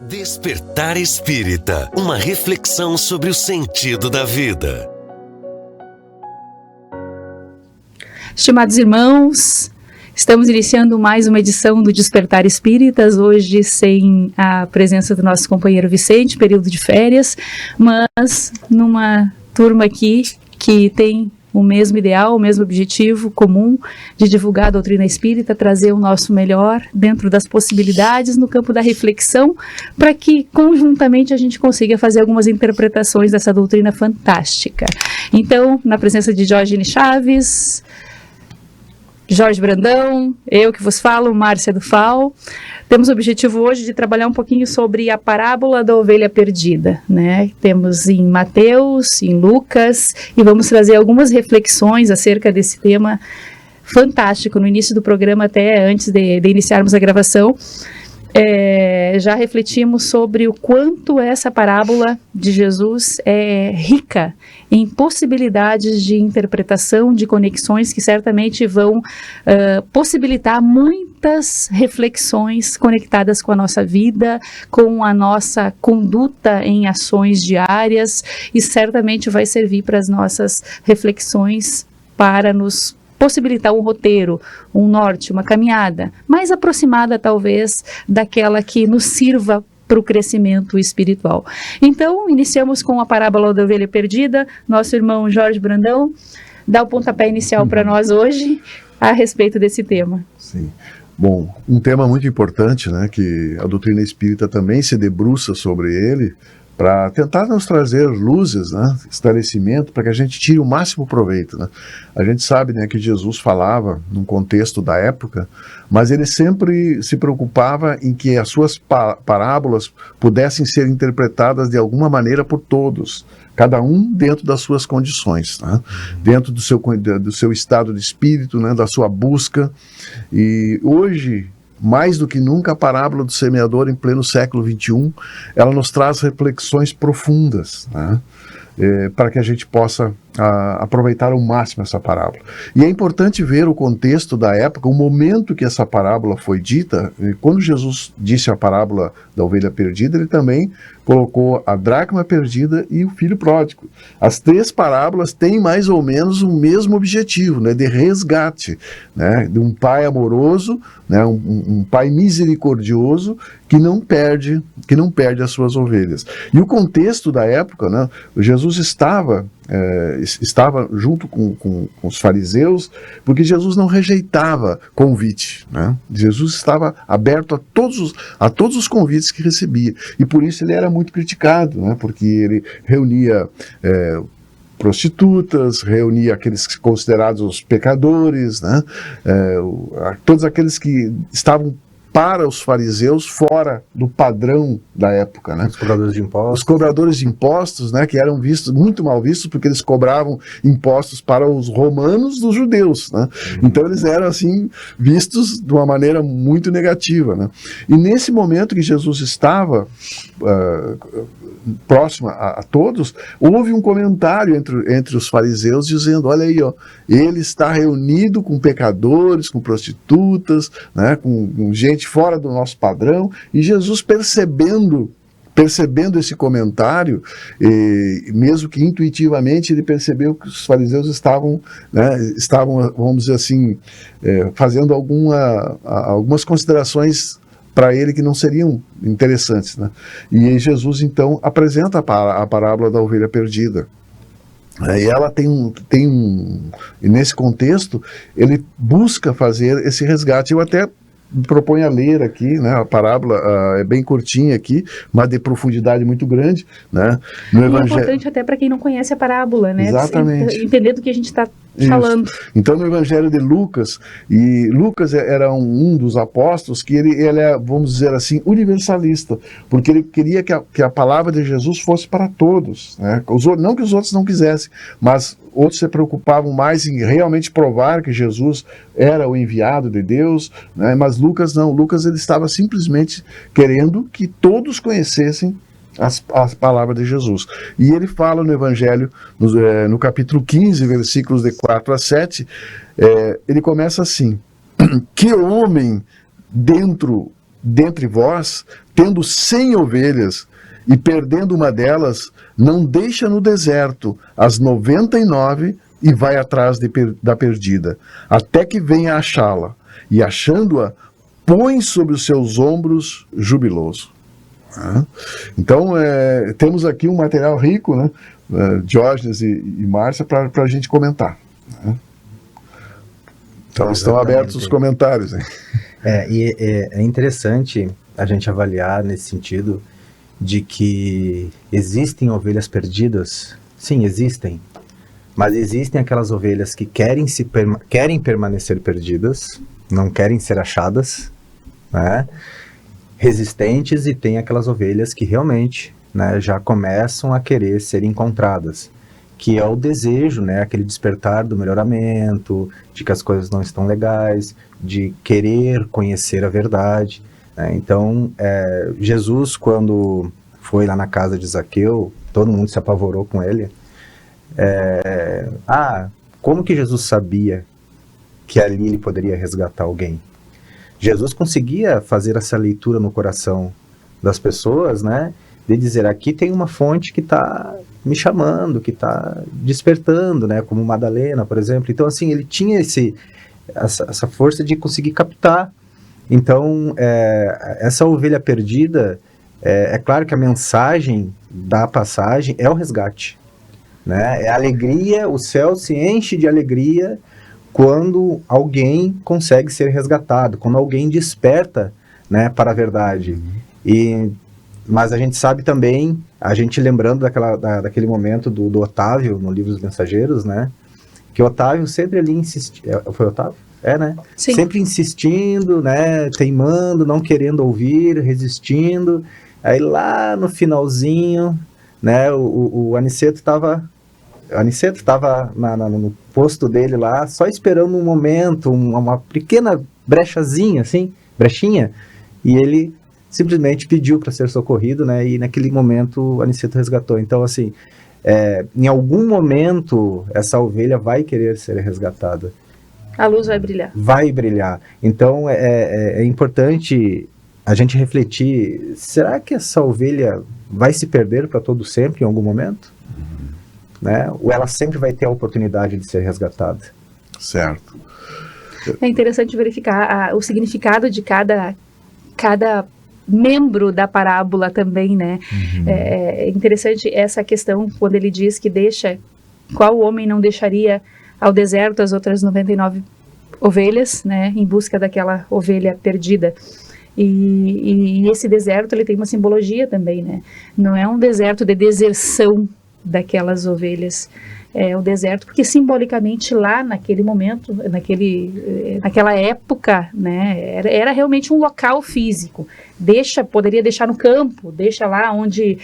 Despertar Espírita, uma reflexão sobre o sentido da vida. Estimados irmãos, estamos iniciando mais uma edição do Despertar Espíritas, hoje sem a presença do nosso companheiro Vicente, período de férias, mas numa turma aqui que tem o mesmo ideal, o mesmo objetivo comum de divulgar a doutrina espírita, trazer o nosso melhor dentro das possibilidades no campo da reflexão, para que conjuntamente a gente consiga fazer algumas interpretações dessa doutrina fantástica. Então, na presença de Diógenes Chaves, Jorge Brandão, eu que vos falo, Márcia Dufal, temos o objetivo hoje de trabalhar um pouquinho sobre a parábola da ovelha perdida, né? Temos em Mateus, em Lucas, e vamos trazer algumas reflexões acerca desse tema fantástico. No início do programa, até antes de iniciarmos a gravação, já refletimos sobre o quanto essa parábola de Jesus é rica em possibilidades de interpretação, de conexões que certamente vão possibilitar muitas reflexões conectadas com a nossa vida, com a nossa conduta em ações diárias, e certamente vai servir para as nossas reflexões para nos possibilitar um roteiro, um norte, uma caminhada mais aproximada talvez daquela que nos sirva para o crescimento espiritual. Então, iniciamos com a parábola da ovelha perdida. Nosso irmão Jorge Brandão dá o pontapé inicial para nós hoje a respeito desse tema. Sim. Bom, um tema muito importante, né, que a doutrina espírita também se debruça sobre ele, para tentar nos trazer luzes, né, esclarecimento, para que a gente tire o máximo proveito, né? A gente sabe, né, que Jesus falava num contexto da época, mas ele sempre se preocupava em que as suas parábolas pudessem ser interpretadas de alguma maneira por todos, cada um dentro das suas condições, né? Dentro do seu estado de espírito, né, da sua busca. E hoje, mais do que nunca, a parábola do semeador em pleno século XXI, ela nos traz reflexões profundas, né? Para que a gente possa aproveitar ao máximo essa parábola. E é importante ver o contexto da época, o momento que essa parábola foi dita. Quando Jesus disse a parábola da ovelha perdida, ele também colocou a dracma perdida e o filho pródigo. As três parábolas têm mais ou menos o mesmo objetivo, né, de resgate, né, de um pai amoroso, né, um pai misericordioso que não perde as suas ovelhas. E o contexto da época, né, Jesus estava junto com os fariseus, porque Jesus não rejeitava convite, né? Jesus estava aberto a todos os convites que recebia, e por isso ele era muito criticado, né? Porque ele reunia prostitutas, reunia aqueles considerados os pecadores, né? Todos aqueles que estavam para os fariseus fora do padrão da época, né? Os cobradores de impostos. Os cobradores de impostos, né, que eram muito mal vistos, porque eles cobravam impostos para os romanos dos judeus, né? Então eles eram assim vistos de uma maneira muito negativa, né? E nesse momento que Jesus estava próximo a todos, houve um comentário entre os fariseus dizendo: olha aí, ó, ele está reunido com pecadores, com prostitutas, né, com gente fora do nosso padrão. E Jesus, percebendo esse comentário, mesmo que intuitivamente, ele percebeu que os fariseus estavam, vamos dizer assim, fazendo algumas considerações para ele que não seriam interessantes, né? E Jesus então apresenta a parábola da ovelha perdida. E ela e nesse contexto ele busca fazer esse resgate. Eu até me proponho a ler aqui, né? A parábola é bem curtinha aqui, mas de profundidade muito grande, né? No Evangelho... É importante até para quem não conhece a parábola, né? Exatamente. Entender do que a gente está falando. Então, no Evangelho de Lucas, e Lucas era um dos apóstolos que ele é, vamos dizer assim, universalista, porque ele queria que a palavra de Jesus fosse para todos, né? Não que os outros não quisessem, mas outros se preocupavam mais em realmente provar que Jesus era o enviado de Deus, né? Mas Lucas não. Lucas ele estava simplesmente querendo que todos conhecessem as palavras de Jesus. E ele fala no Evangelho, no capítulo 15, versículos de 4 a 7, ele começa assim: que homem dentro dentre vós, tendo 100 ovelhas, e perdendo uma delas, não deixa no deserto as 99 e vai atrás da perdida, até que venha achá-la, e achando-a, põe sobre os seus ombros jubiloso. Então, temos aqui um material rico, né? Diógenes e Márcia, para a gente comentar. Então, estão abertos os comentários. Hein? E é interessante a gente avaliar nesse sentido de que existem ovelhas perdidas. Sim, existem. Mas existem aquelas ovelhas que querem permanecer perdidas, não querem ser achadas, né? Resistentes, e tem aquelas ovelhas que realmente, né, já começam a querer ser encontradas, que é o desejo, né, aquele despertar do melhoramento, de que as coisas não estão legais, de querer conhecer a verdade, né? Então, Jesus, quando foi lá na casa de Zaqueu, todo mundo se apavorou com ele. Como que Jesus sabia que ali ele poderia resgatar alguém? Jesus conseguia fazer essa leitura no coração das pessoas, né? De dizer, aqui tem uma fonte que está me chamando, que está despertando, né? Como Madalena, por exemplo. Então, assim, ele tinha essa força de conseguir captar. Então, essa ovelha perdida, é claro que a mensagem da passagem é o resgate, né? É a alegria, o céu se enche de alegria quando alguém consegue ser resgatado, quando alguém desperta, né, para a verdade. Mas a gente sabe também, a gente lembrando daquele momento do Otávio, no livro dos Mensageiros, né, que Otávio sempre ali insistia, foi Otávio? Né? Sim. Sempre insistindo, né, teimando, não querendo ouvir, resistindo. Aí lá no finalzinho, né, o Aniceto estava no posto dele lá, só esperando um momento, uma pequena brechinha, e ele simplesmente pediu para ser socorrido, né? E naquele momento o Aniceto resgatou. Então, assim, em algum momento essa ovelha vai querer ser resgatada. A luz vai brilhar. Vai brilhar. Então, é importante a gente refletir, será que essa ovelha vai se perder para todo sempre em algum momento? Né? Ou ela sempre vai ter a oportunidade de ser resgatada? Certo. É interessante verificar o significado de cada membro da parábola também, né? É interessante essa questão, quando ele diz que qual homem não deixaria ao deserto as outras 99 ovelhas, né? Em busca daquela ovelha perdida. E esse deserto, ele tem uma simbologia também, né? Não é um deserto de deserção daquelas ovelhas, o deserto, porque simbolicamente lá naquele momento, naquela época, né, era realmente um local físico. Poderia deixar no campo, deixa lá onde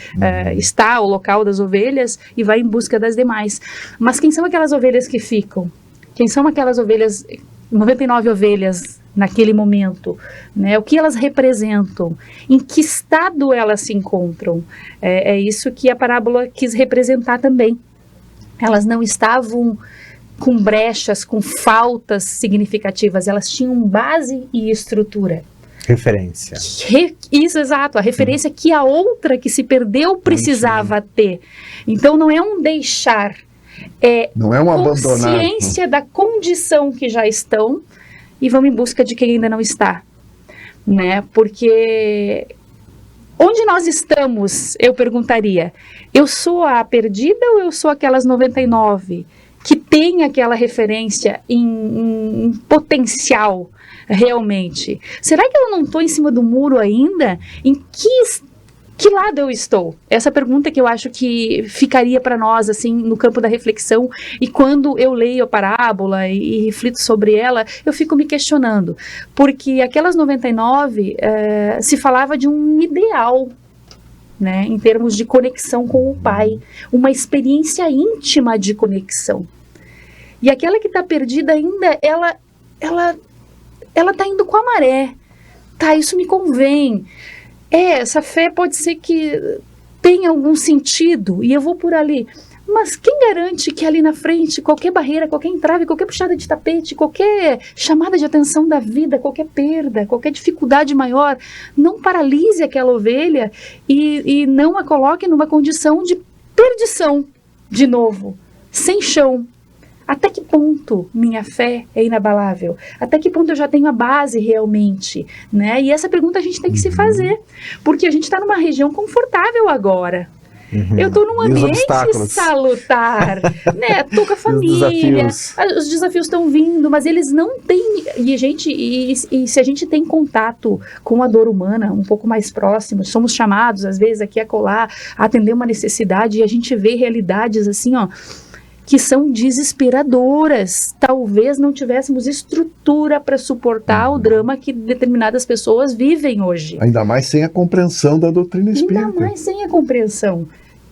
está o local das ovelhas e vai em busca das demais. Mas quem são aquelas ovelhas que ficam? Quem são aquelas ovelhas, 99 ovelhas naquele momento, né? O que elas representam? Em que estado elas se encontram? É isso que a parábola quis representar também. Elas não estavam com brechas, com faltas significativas, elas tinham base e estrutura. Referência. Isso, exato, a referência que a outra que se perdeu precisava ter. Então não é um deixar, não é um abandonar. Consciência da condição que já estão e vão em busca de quem ainda não está, né? Porque onde nós estamos, eu perguntaria, eu sou a perdida ou eu sou aquelas 99 que tem aquela referência em potencial realmente? Será que eu não estou em cima do muro ainda? Em que lado eu estou? Essa pergunta que eu acho que ficaria para nós, assim, no campo da reflexão, e quando eu leio a parábola e reflito sobre ela, eu fico me questionando, porque aquelas 99 se falava de um ideal, né, em termos de conexão com o Pai, uma experiência íntima de conexão. E aquela que está perdida ainda, ela está indo com a maré, tá, isso me convém. Essa fé pode ser que tenha algum sentido, e eu vou por ali, Mas quem garante que ali na frente, qualquer barreira, qualquer entrave, qualquer puxada de tapete, qualquer chamada de atenção da vida, qualquer perda, qualquer dificuldade maior, não paralise aquela ovelha e não a coloque numa condição de perdição de novo, sem chão? Até que ponto minha fé é inabalável? Até que ponto eu já tenho a base realmente? Né? E essa pergunta a gente tem que se fazer, porque a gente está numa região confortável agora. Eu estou num ambiente salutar, né? Estou com a família, os desafios estão vindo, mas eles não têm. E se a gente tem contato com a dor humana um pouco mais próximo, somos chamados, às vezes, aqui a colar, a atender uma necessidade, e a gente vê realidades assim, ó, que são desesperadoras. Talvez não tivéssemos estrutura para suportar o drama que determinadas pessoas vivem hoje. Ainda mais sem a compreensão da doutrina espírita. Ainda mais sem a compreensão.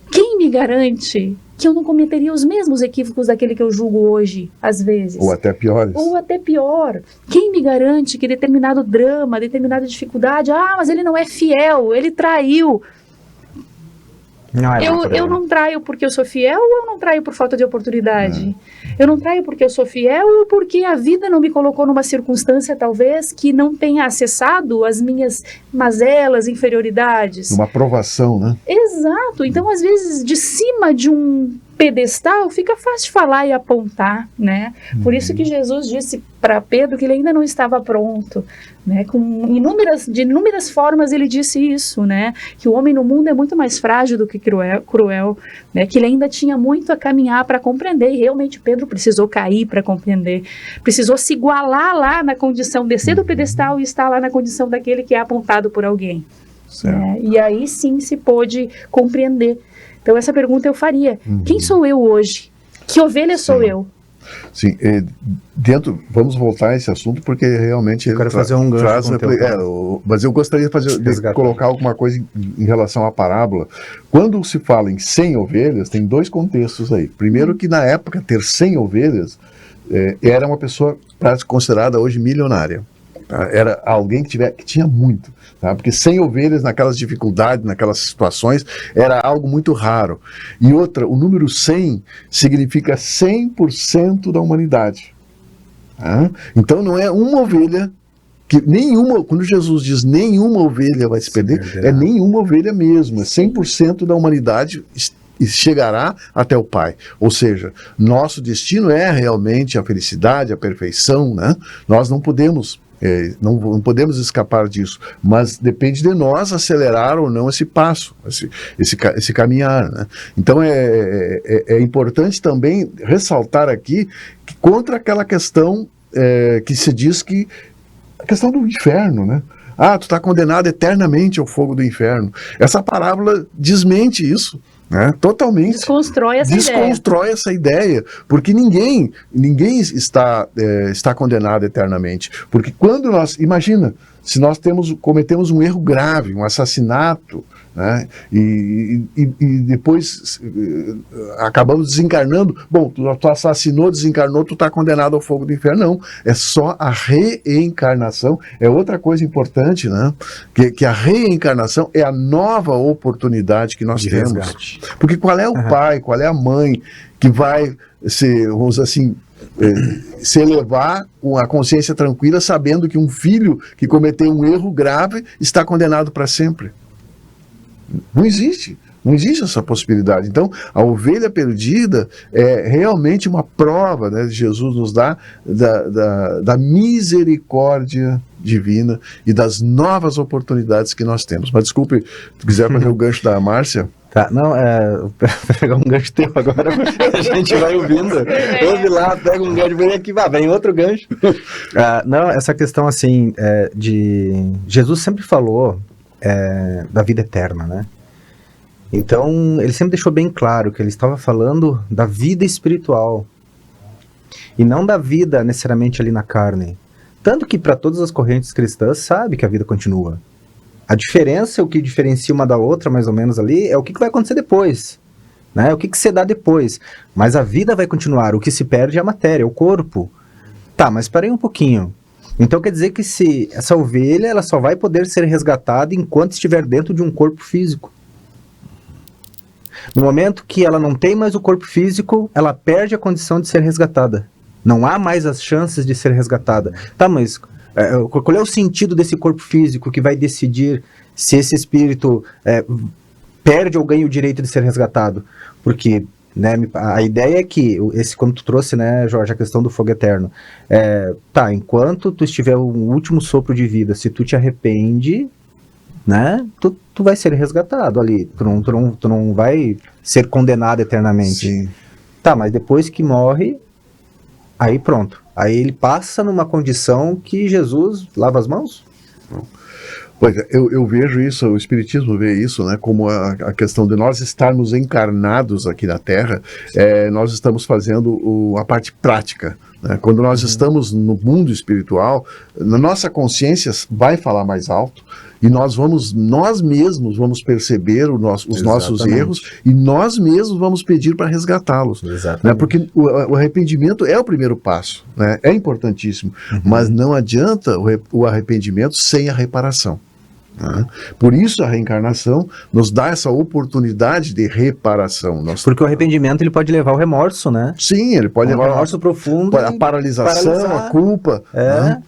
Quem me garante que eu não cometeria os mesmos equívocos daquele que eu julgo hoje, às vezes? Ou até piores. Ou até pior. Quem me garante que determinado drama, determinada dificuldade, mas ele não é fiel, ele traiu. Eu não traio porque eu sou fiel, ou eu não traio por falta de oportunidade? Eu não traio porque eu sou fiel, ou porque a vida não me colocou numa circunstância, talvez, que não tenha acessado as minhas mazelas, inferioridades? Uma provação, né? Exato. Então, às vezes, de cima de um pedestal, fica fácil falar e apontar, né? Por isso que Jesus disse para Pedro que ele ainda não estava pronto, né? De inúmeras formas ele disse isso, né? Que o homem no mundo é muito mais frágil do que cruel, né? Que ele ainda tinha muito a caminhar para compreender, e realmente Pedro precisou cair para compreender, precisou se igualar lá na condição, descer do pedestal e estar lá na condição daquele que é apontado por alguém, né? E aí sim se pôde compreender. Então essa pergunta eu faria: quem sou eu hoje? Que ovelha sou eu? Sim, vamos voltar a esse assunto, porque realmente eu quero fazer um gancho mas eu gostaria de colocar alguma coisa em relação à parábola. Quando se fala em 100 ovelhas, tem dois contextos aí. Primeiro, que na época ter 100 ovelhas era uma pessoa considerada hoje milionária. Tá? Era alguém que tinha muito, tá? Porque 100 ovelhas naquelas dificuldades, naquelas situações, era algo muito raro. E outra, o número 100 significa 100% da humanidade. Tá? Então não é uma ovelha, quando Jesus diz nenhuma ovelha vai se perder, é nenhuma ovelha mesmo, é 100% da humanidade e chegará até o Pai. Ou seja, nosso destino é realmente a felicidade, a perfeição, né? Nós não podemos não podemos escapar disso, mas depende de nós acelerar ou não esse passo, esse caminhar, né? Então é importante também ressaltar aqui que contra aquela questão que se diz que a questão do inferno, né? Tu está condenado eternamente ao fogo do inferno. Essa parábola desmente isso, né? Totalmente. Desconstrói essa ideia, porque ninguém está condenado eternamente. Porque quando imagina, se nós cometemos um erro grave, um assassinato, né? E depois acabamos desencarnando. Bom, tu assassinou, desencarnou, tu está condenado ao fogo do inferno. Não, é só a reencarnação. É outra coisa importante, né? Que a reencarnação é a nova oportunidade que nós temos. Resgate. Porque qual é o pai, qual é a mãe que vai vamos assim, se elevar com a consciência tranquila, sabendo que um filho que cometeu um erro grave está condenado para sempre? Não existe essa possibilidade. Então, a ovelha perdida é realmente uma prova, né, Jesus nos dá da misericórdia divina e das novas oportunidades que nós temos. Mas desculpe, se quiser fazer o gancho da Márcia. Tá, não, vou pegar um gancho teu agora, a gente vai ouvindo. Ouve lá, pega um gancho, vem aqui, vem outro gancho. Não, essa questão assim, Jesus sempre falou da vida eterna, né? Então, ele sempre deixou bem claro que ele estava falando da vida espiritual e não da vida necessariamente ali na carne. Tanto que para todas as correntes cristãs sabe que a vida continua. A diferença, o que diferencia uma da outra, mais ou menos ali, é o que vai acontecer depois, né? O que você dá depois. Mas a vida vai continuar, o que se perde é a matéria, o corpo. Tá, mas parei um pouquinho. Então quer dizer que essa ovelha ela só vai poder ser resgatada enquanto estiver dentro de um corpo físico. No momento que ela não tem mais o corpo físico, ela perde a condição de ser resgatada. Não há mais as chances de ser resgatada. Tá, mas qual é o sentido desse corpo físico que vai decidir se esse espírito perde ou ganha o direito de ser resgatado? Porque, né, a ideia é que, como tu trouxe, né, Jorge, a questão do fogo eterno, enquanto tu estiver o último sopro de vida, se tu te arrepende, né, tu vai ser resgatado ali, tu não vai ser condenado eternamente. Sim. Tá, mas depois que morre, aí pronto, aí ele passa numa condição que Jesus lava as mãos? Pois é, eu vejo isso, o Espiritismo vê isso, né, como a questão de nós estarmos encarnados aqui na Terra, nós estamos fazendo a parte prática, né? Quando nós estamos no mundo espiritual, na nossa consciência vai falar mais alto, e nós mesmos vamos perceber os nossos erros, e nós mesmos vamos pedir para resgatá-los. Né? Porque o arrependimento é o primeiro passo, né? É importantíssimo, mas não adianta o arrependimento sem a reparação. Né? Por isso a reencarnação nos dá essa oportunidade de reparação. Porque o arrependimento ele pode levar ao remorso, né? Sim, ele pode levar ao remorso profundo, a paralisação, a culpa. Né?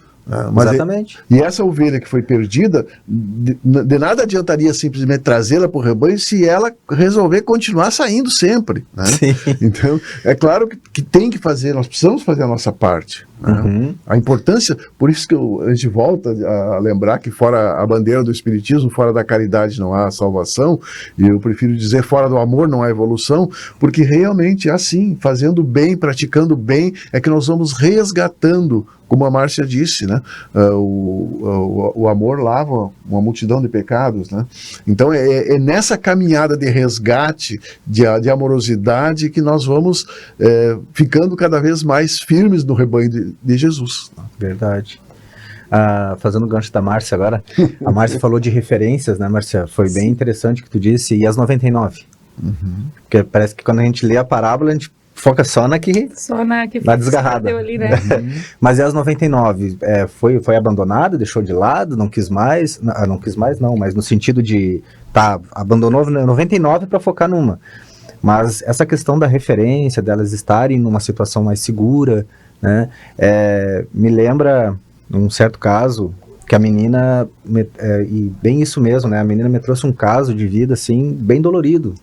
Exatamente. E essa ovelha que foi perdida, de nada adiantaria simplesmente trazê-la para o rebanho se ela resolver continuar saindo sempre. Né? Então, é claro que tem que fazer, nós precisamos fazer a nossa parte. Né? A importância, por isso que a gente volta a lembrar que fora a bandeira do Espiritismo, fora da caridade não há salvação, e eu prefiro dizer fora do amor não há evolução, porque realmente é assim, fazendo bem, praticando bem, é que nós vamos resgatando, como a Márcia disse, né? O amor lava uma multidão de pecados, né? Então é nessa caminhada de resgate, de amorosidade, que nós vamos ficando cada vez mais firmes no rebanho de Jesus. Verdade. Fazendo o gancho da Márcia agora, a Márcia falou de referências, né, Márcia? Foi bem interessante o que tu disse, e as 99? Porque parece que quando a gente lê a parábola, a gente foca só na que na desgarrada. Ali, né? Mas e as 99? Foi abandonada, deixou de lado, não quis mais? Não quis mais não, mas no sentido de, abandonou 99 para focar numa. Mas essa questão da referência, delas estarem numa situação mais segura, né, me lembra um certo caso que a menina, e bem isso mesmo, né, a menina me trouxe um caso de vida assim, bem dolorido.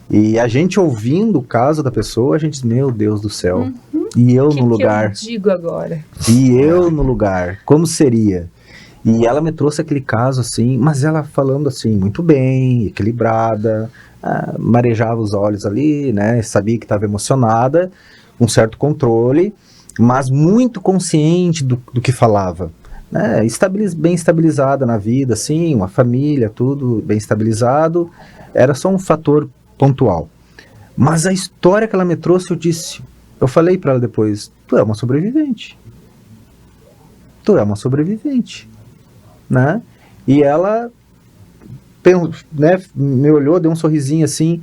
E a gente ouvindo o caso da pessoa, a gente diz, meu Deus do céu, e eu no lugar? Que eu digo agora? E eu no lugar, como seria? E ela me trouxe aquele caso assim, mas ela falando assim, muito bem, equilibrada, marejava os olhos ali, né, sabia que estava emocionada, um certo controle, mas muito consciente do que falava. Né, bem estabilizada na vida, assim, uma família, tudo bem estabilizado, era só um fator pontual. Mas a história que ela me trouxe, eu falei para ela depois, tu é uma sobrevivente. Tu é uma sobrevivente. Né? E ela, né, me olhou, deu um sorrisinho assim,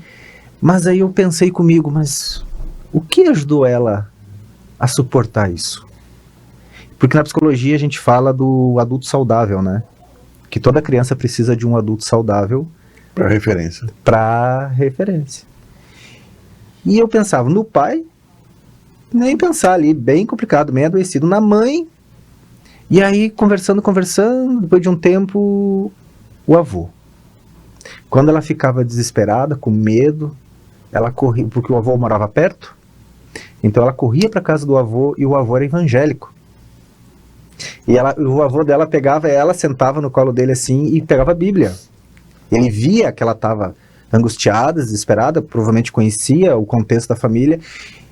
mas aí eu pensei comigo, mas o que ajudou ela a suportar isso? Porque na psicologia a gente fala do adulto saudável, né? Que toda criança precisa de um adulto saudável para referência. E eu pensava no pai, nem pensar ali, bem complicado, meio adoecido, na mãe, e aí conversando, depois de um tempo, o avô. Quando ela ficava desesperada, com medo, ela corria, porque o avô morava perto, então ela corria para casa do avô, e o avô era evangélico. E o avô dela pegava ela, sentava no colo dele assim, e pegava a Bíblia. Ele via que ela estava angustiada, desesperada, provavelmente conhecia o contexto da família,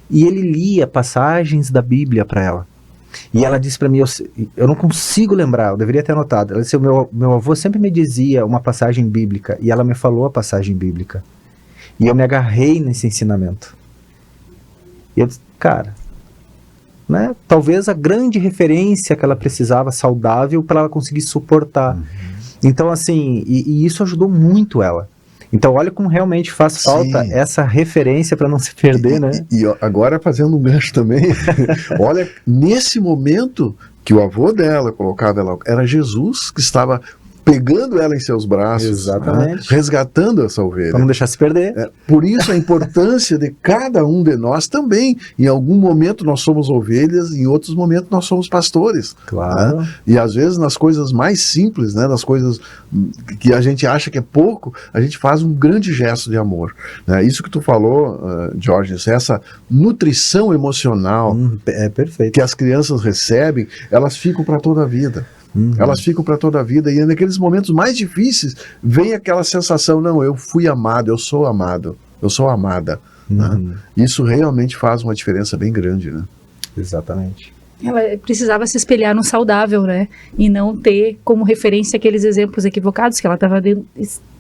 e ele lia passagens da Bíblia para ela. E ela disse para mim, eu não consigo lembrar, eu deveria ter anotado. Ela disse, meu avô sempre me dizia uma passagem bíblica, e ela me falou a passagem bíblica. E eu me agarrei nesse ensinamento. E eu disse, cara, né, talvez a grande referência que ela precisava, saudável, para ela conseguir suportar. Então, assim, e isso ajudou muito ela. Então, olha como realmente faz falta essa referência para não se perder, né? E agora, fazendo um gancho também, olha, nesse momento que o avô dela colocava ela, era Jesus que estava pegando ela em seus braços, Exatamente. resgatando essa ovelha. Para não deixar se perder. Por isso a importância de cada um de nós também. Em algum momento nós somos ovelhas, em outros momentos nós somos pastores. Claro. Né? E às vezes nas coisas mais simples, né, nas coisas que a gente acha que é pouco, a gente faz um grande gesto de amor. Né? Isso que tu falou, Jorge, essa nutrição emocional É perfeito. que as crianças recebem, elas ficam para toda a vida. Elas ficam para toda a vida, e naqueles momentos mais difíceis vem aquela sensação, não, eu fui amado, eu sou amado, eu sou amada. Né? Isso realmente faz uma diferença bem grande, né? Exatamente. Ela precisava se espelhar no saudável, né? E não ter como referência aqueles exemplos equivocados que ela estava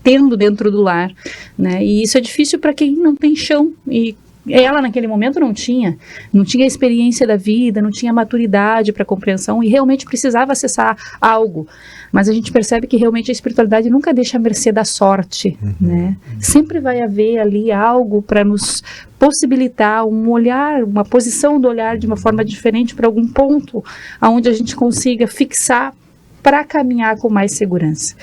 tendo dentro do lar, né? E isso é difícil para quem não tem chão, e ela naquele momento não tinha a experiência da vida, não tinha maturidade para compreensão, e realmente precisava acessar algo. Mas a gente percebe que realmente a espiritualidade nunca deixa a mercê da sorte, né? Sempre vai haver ali algo para nos possibilitar um olhar, uma posição do olhar de uma forma diferente para algum ponto aonde a gente consiga fixar para caminhar com mais segurança.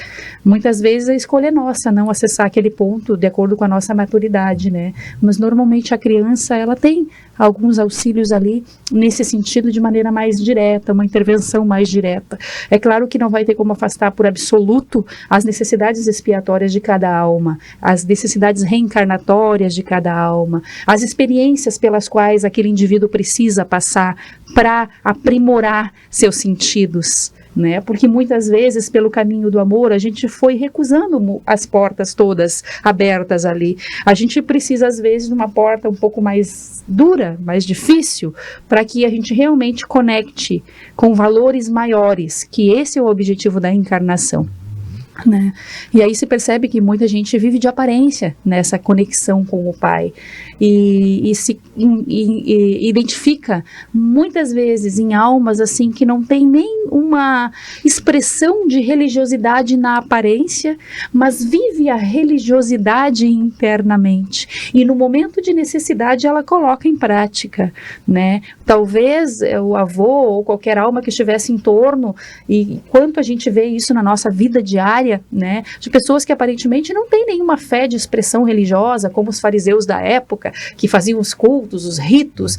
Muitas vezes a escolha é nossa, não acessar aquele ponto de acordo com a nossa maturidade, né? Mas normalmente a criança, ela tem alguns auxílios ali nesse sentido de maneira mais direta, uma intervenção mais direta. É claro que não vai ter como afastar por absoluto as necessidades expiatórias de cada alma, as necessidades reencarnatórias de cada alma, as experiências pelas quais aquele indivíduo precisa passar para aprimorar seus sentidos, né? Porque muitas vezes, pelo caminho do amor, a gente foi recusando as portas todas abertas ali. A gente precisa, às vezes, de uma porta um pouco mais dura, mais difícil, para que a gente realmente conecte com valores maiores, que esse é o objetivo da encarnação. Né? E aí se percebe que muita gente vive de aparência nessa conexão com o Pai e se identifica muitas vezes em almas assim que não tem nem uma expressão de religiosidade na aparência, mas vive a religiosidade internamente, e no momento de necessidade ela coloca em prática, né? Talvez o avô ou qualquer alma que estivesse em torno, e quanto a gente vê isso na nossa vida diária, né, de pessoas que aparentemente não têm nenhuma fé de expressão religiosa, como os fariseus da época, que faziam os cultos, os ritos,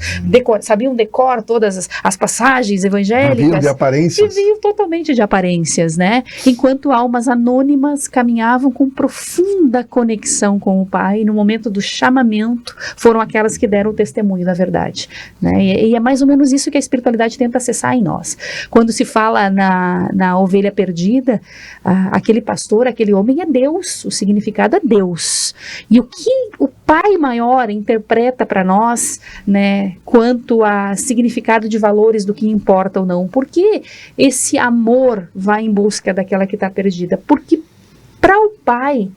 sabiam decor todas as passagens evangélicas. Viviam de aparências. Viviam totalmente de aparências, né? Enquanto almas anônimas caminhavam com profunda conexão com o Pai, e no momento do chamamento foram aquelas que deram o testemunho da verdade, né? E é mais ou menos isso que a espiritualidade tenta acessar em nós. Quando se fala na ovelha perdida, aquele pastor, aquele homem é Deus, o significado é Deus. E o que o Pai maior interpreta para nós, né, quanto a significado de valores do que importa ou não? Por que esse amor vai em busca daquela que está perdida? Porque para o Pai,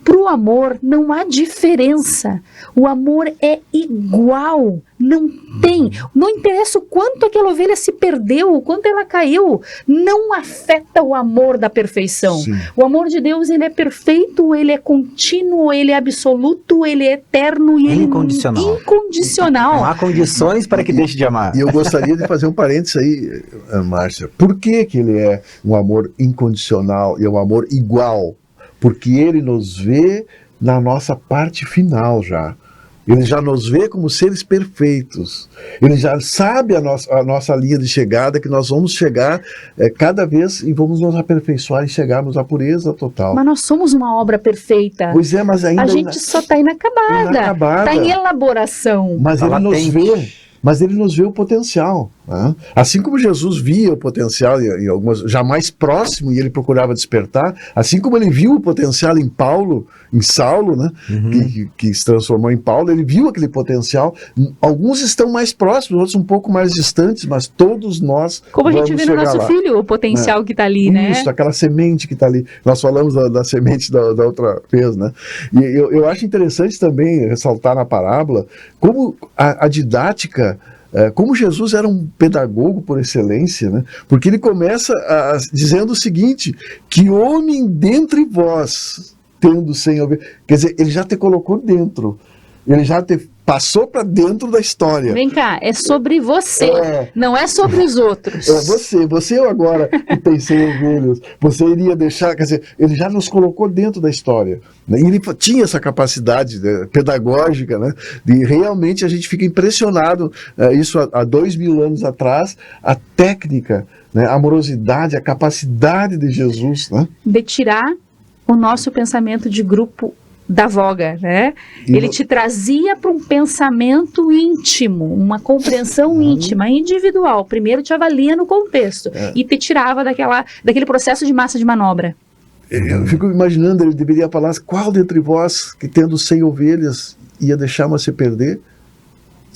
para o amor, não há diferença. O amor é igual. Não tem. Não interessa o quanto aquela ovelha se perdeu, o quanto ela caiu. Não afeta o amor da perfeição. Sim. O amor de Deus, ele é perfeito, ele é contínuo, ele é absoluto, ele é eterno e ele é incondicional. Não há condições para que deixe de amar. E eu gostaria de fazer um parênteses aí, Márcia. Por que ele é um amor incondicional e é um amor igual? Porque ele nos vê na nossa parte final já. Ele já nos vê como seres perfeitos. Ele já sabe a nossa linha de chegada, que nós vamos chegar cada vez e vamos nos aperfeiçoar e chegarmos à pureza total. Mas nós somos uma obra perfeita. Pois é, mas ainda... A gente só está inacabada. Está em elaboração. Mas ele nos vê. Mas ele nos vê o potencial. Né? Assim como Jesus via o potencial em algumas, já mais próximo, e ele procurava despertar, assim como ele viu o potencial em Paulo, em Saulo, né? Que se transformou em Paulo, ele viu aquele potencial. Alguns estão mais próximos, outros um pouco mais distantes, mas todos nós como a gente vê no nosso filho, o potencial que está ali, né? Isso, aquela semente que está ali. Nós falamos da semente da outra vez, né? E eu acho interessante também ressaltar na parábola como a didática, como Jesus era um pedagogo por excelência, né? Porque ele começa dizendo o seguinte, que homem dentre vós, tendo 100 ovelhas, quer dizer, ele já te colocou dentro, ele já te passou para dentro da história. Vem cá, é sobre você, não é sobre os outros. Você agora que tem 100 ovelhas, você iria deixar, quer dizer, ele já nos colocou dentro da história, né? E ele tinha essa capacidade, né, pedagógica, né, de realmente a gente fica impressionado, isso há 2000 anos atrás, a técnica, né, a amorosidade, a capacidade de Jesus, né? De tirar o nosso pensamento de grupo da voga, né? Ele te trazia para um pensamento íntimo, uma compreensão íntima, individual. Primeiro te avalia no contexto e te tirava daquele processo de massa de manobra. Eu fico imaginando, ele deveria falar, qual dentre vós que tendo 100 ovelhas ia deixar uma se perder?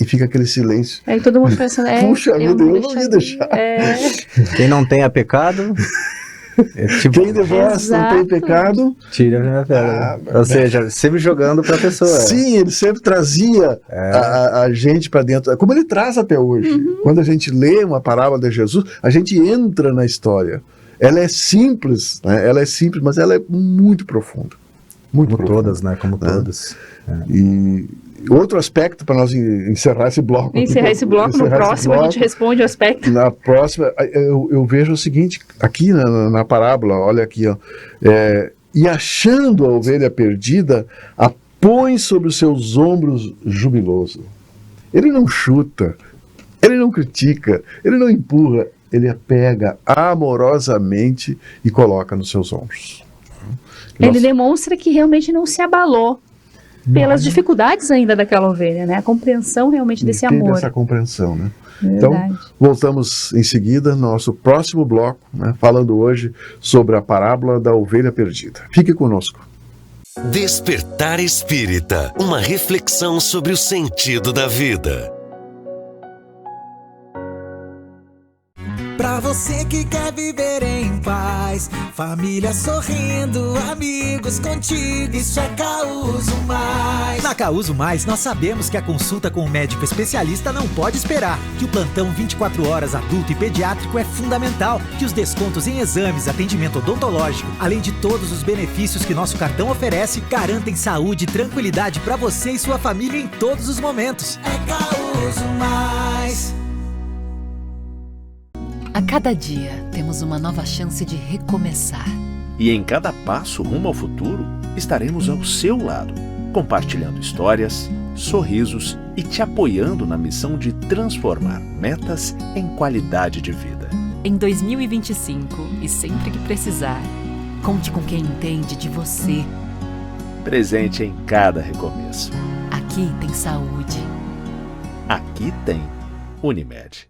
E fica aquele silêncio. Aí todo mundo pensando, puxa vida, eu não ia deixar. Quem não tenha pecado... Quem de vós não tem pecado, tira a minha pedra. Ou seja, sempre jogando para a pessoa. Sim, ele sempre trazia a gente para dentro, como ele traz até hoje. Quando a gente lê uma parábola de Jesus, a gente entra na história. Ela é simples, né? Mas ela é muito profunda. Muito como profunda, todas, né? Como todas. E outro aspecto para nós encerrar esse bloco. No próximo a gente responde o aspecto. Na próxima, eu vejo o seguinte, aqui na parábola, olha aqui, ó, e achando a ovelha perdida, a põe sobre os seus ombros jubiloso. Ele não chuta, ele não critica, ele não empurra, ele a pega amorosamente e coloca nos seus ombros. Ele demonstra que realmente não se abalou pelas dificuldades ainda daquela ovelha, né? A compreensão realmente desse amor. Essa compreensão, né? Verdade. Então, voltamos em seguida no nosso próximo bloco, né, falando hoje sobre a parábola da ovelha perdida. Fique conosco. Despertar Espírita, uma reflexão sobre o sentido da vida. Pra você que quer viver em paz, família sorrindo, amigos contigo, isso é Causo Mais. Na Causo Mais, nós sabemos que a consulta com o médico especialista não pode esperar, que o plantão 24 horas adulto e pediátrico é fundamental, que os descontos em exames, atendimento odontológico, além de todos os benefícios que nosso cartão oferece, garantem saúde e tranquilidade pra você e sua família em todos os momentos. É Causo Mais. A cada dia, temos uma nova chance de recomeçar. E em cada passo rumo ao futuro, estaremos ao seu lado, compartilhando histórias, sorrisos e te apoiando na missão de transformar metas em qualidade de vida. Em 2025, e sempre que precisar, conte com quem entende de você. Presente em cada recomeço. Aqui tem saúde. Aqui tem Unimed.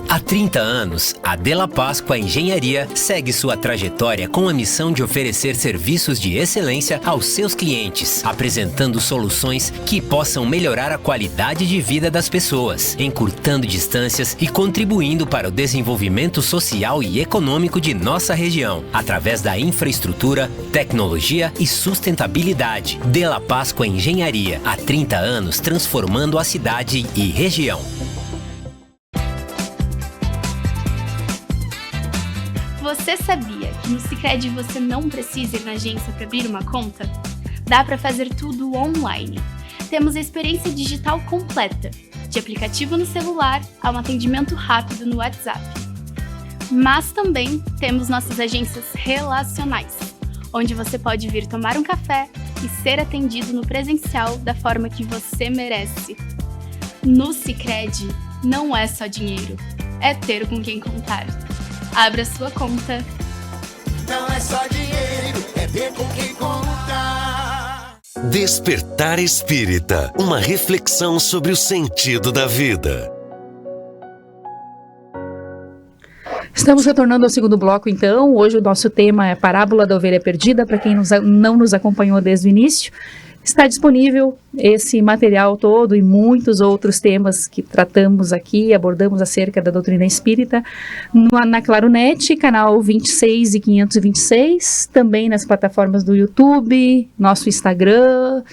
Há 30 anos, a Della Pasqua Engenharia segue sua trajetória com a missão de oferecer serviços de excelência aos seus clientes, apresentando soluções que possam melhorar a qualidade de vida das pessoas, encurtando distâncias e contribuindo para o desenvolvimento social e econômico de nossa região, através da infraestrutura, tecnologia e sustentabilidade. Della Pasqua Engenharia, há 30 anos transformando a cidade e região. Você sabia que no Sicredi você não precisa ir na agência para abrir uma conta? Dá para fazer tudo online. Temos a experiência digital completa. de aplicativo no celular a um atendimento rápido no WhatsApp. Mas também temos nossas agências relacionais, onde você pode vir tomar um café e ser atendido no presencial da forma que você merece. No Sicredi, não é só dinheiro, é ter com quem contar. Abra sua conta. Não é só dinheiro, é ter com quem contar. Despertar Espírita, uma reflexão sobre o sentido da vida. Estamos retornando ao segundo bloco, então. Hoje o nosso tema é Parábola da Ovelha Perdida. Para quem não nos acompanhou desde o início, está disponível esse material todo e muitos outros temas que tratamos aqui, abordamos acerca da doutrina espírita, na Claronet, canal 26 e 526, também nas plataformas do YouTube, nosso Instagram.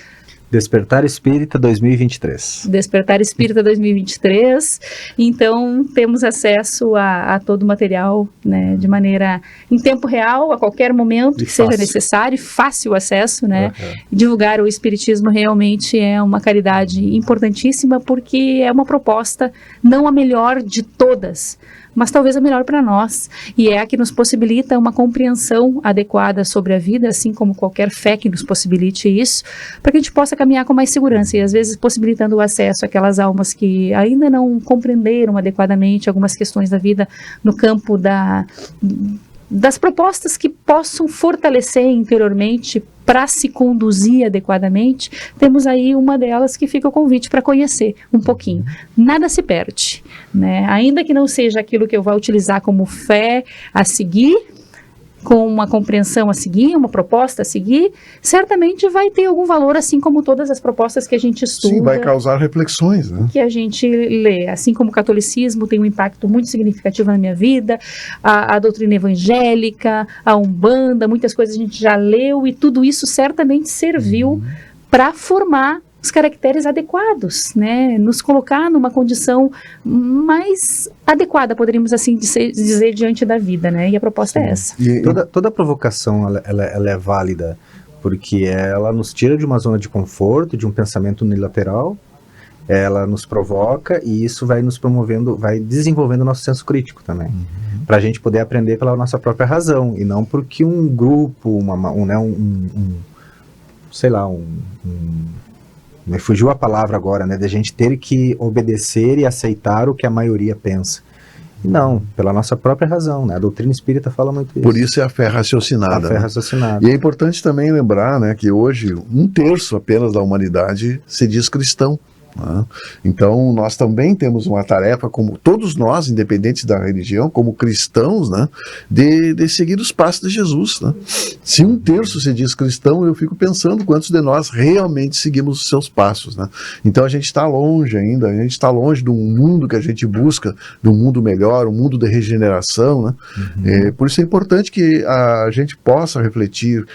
Despertar Espírita 2023. Despertar Espírita 2023. Então, temos acesso a todo o material, né, de maneira em tempo real, a qualquer momento que seja necessário, fácil acesso, né? Divulgar o Espiritismo realmente é uma caridade importantíssima, porque é uma proposta, não a melhor de todas, mas talvez a melhor para nós, e é a que nos possibilita uma compreensão adequada sobre a vida, assim como qualquer fé que nos possibilite isso, para que a gente possa caminhar com mais segurança, e às vezes possibilitando o acesso àquelas almas que ainda não compreenderam adequadamente algumas questões da vida no campo das propostas que possam fortalecer interiormente para se conduzir adequadamente. Temos aí uma delas que fica o convite para conhecer um pouquinho. Nada se perde, né? Ainda que não seja aquilo que eu vá utilizar como fé a seguir, com uma compreensão a seguir, uma proposta a seguir, certamente vai ter algum valor, assim como todas as propostas que a gente estuda. Sim, vai causar reflexões, né? Que a gente lê, assim como o catolicismo tem um impacto muito significativo na minha vida, a doutrina evangélica, a Umbanda, muitas coisas a gente já leu, e tudo isso certamente serviu para formar os caracteres adequados, né? Nos colocar numa condição mais adequada, poderíamos assim dizer, diante da vida, né? E a proposta é essa. E toda provocação ela é válida, porque ela nos tira de uma zona de conforto, de um pensamento unilateral, ela nos provoca, e isso vai nos promovendo, vai desenvolvendo o nosso senso crítico também, para a gente poder aprender pela nossa própria razão, e não porque um grupo, me fugiu a palavra agora, né, da gente ter que obedecer e aceitar o que a maioria pensa. Não, pela nossa própria razão, né? A doutrina espírita fala muito isso. Por isso é a fé raciocinada. A fé raciocinada. E é importante também lembrar, né, que hoje 1/3 apenas da humanidade se diz cristão. Né? Então nós também temos uma tarefa, como todos nós, independentes da religião, como cristãos, né, de seguir os passos de Jesus, né? Se 1/3 se diz cristão, eu fico pensando quantos de nós realmente seguimos os seus passos, né? Então a gente está longe ainda, a gente está longe de um mundo que a gente busca, de um mundo melhor, um mundo de regeneração, né? Por isso é importante que a gente possa refletir,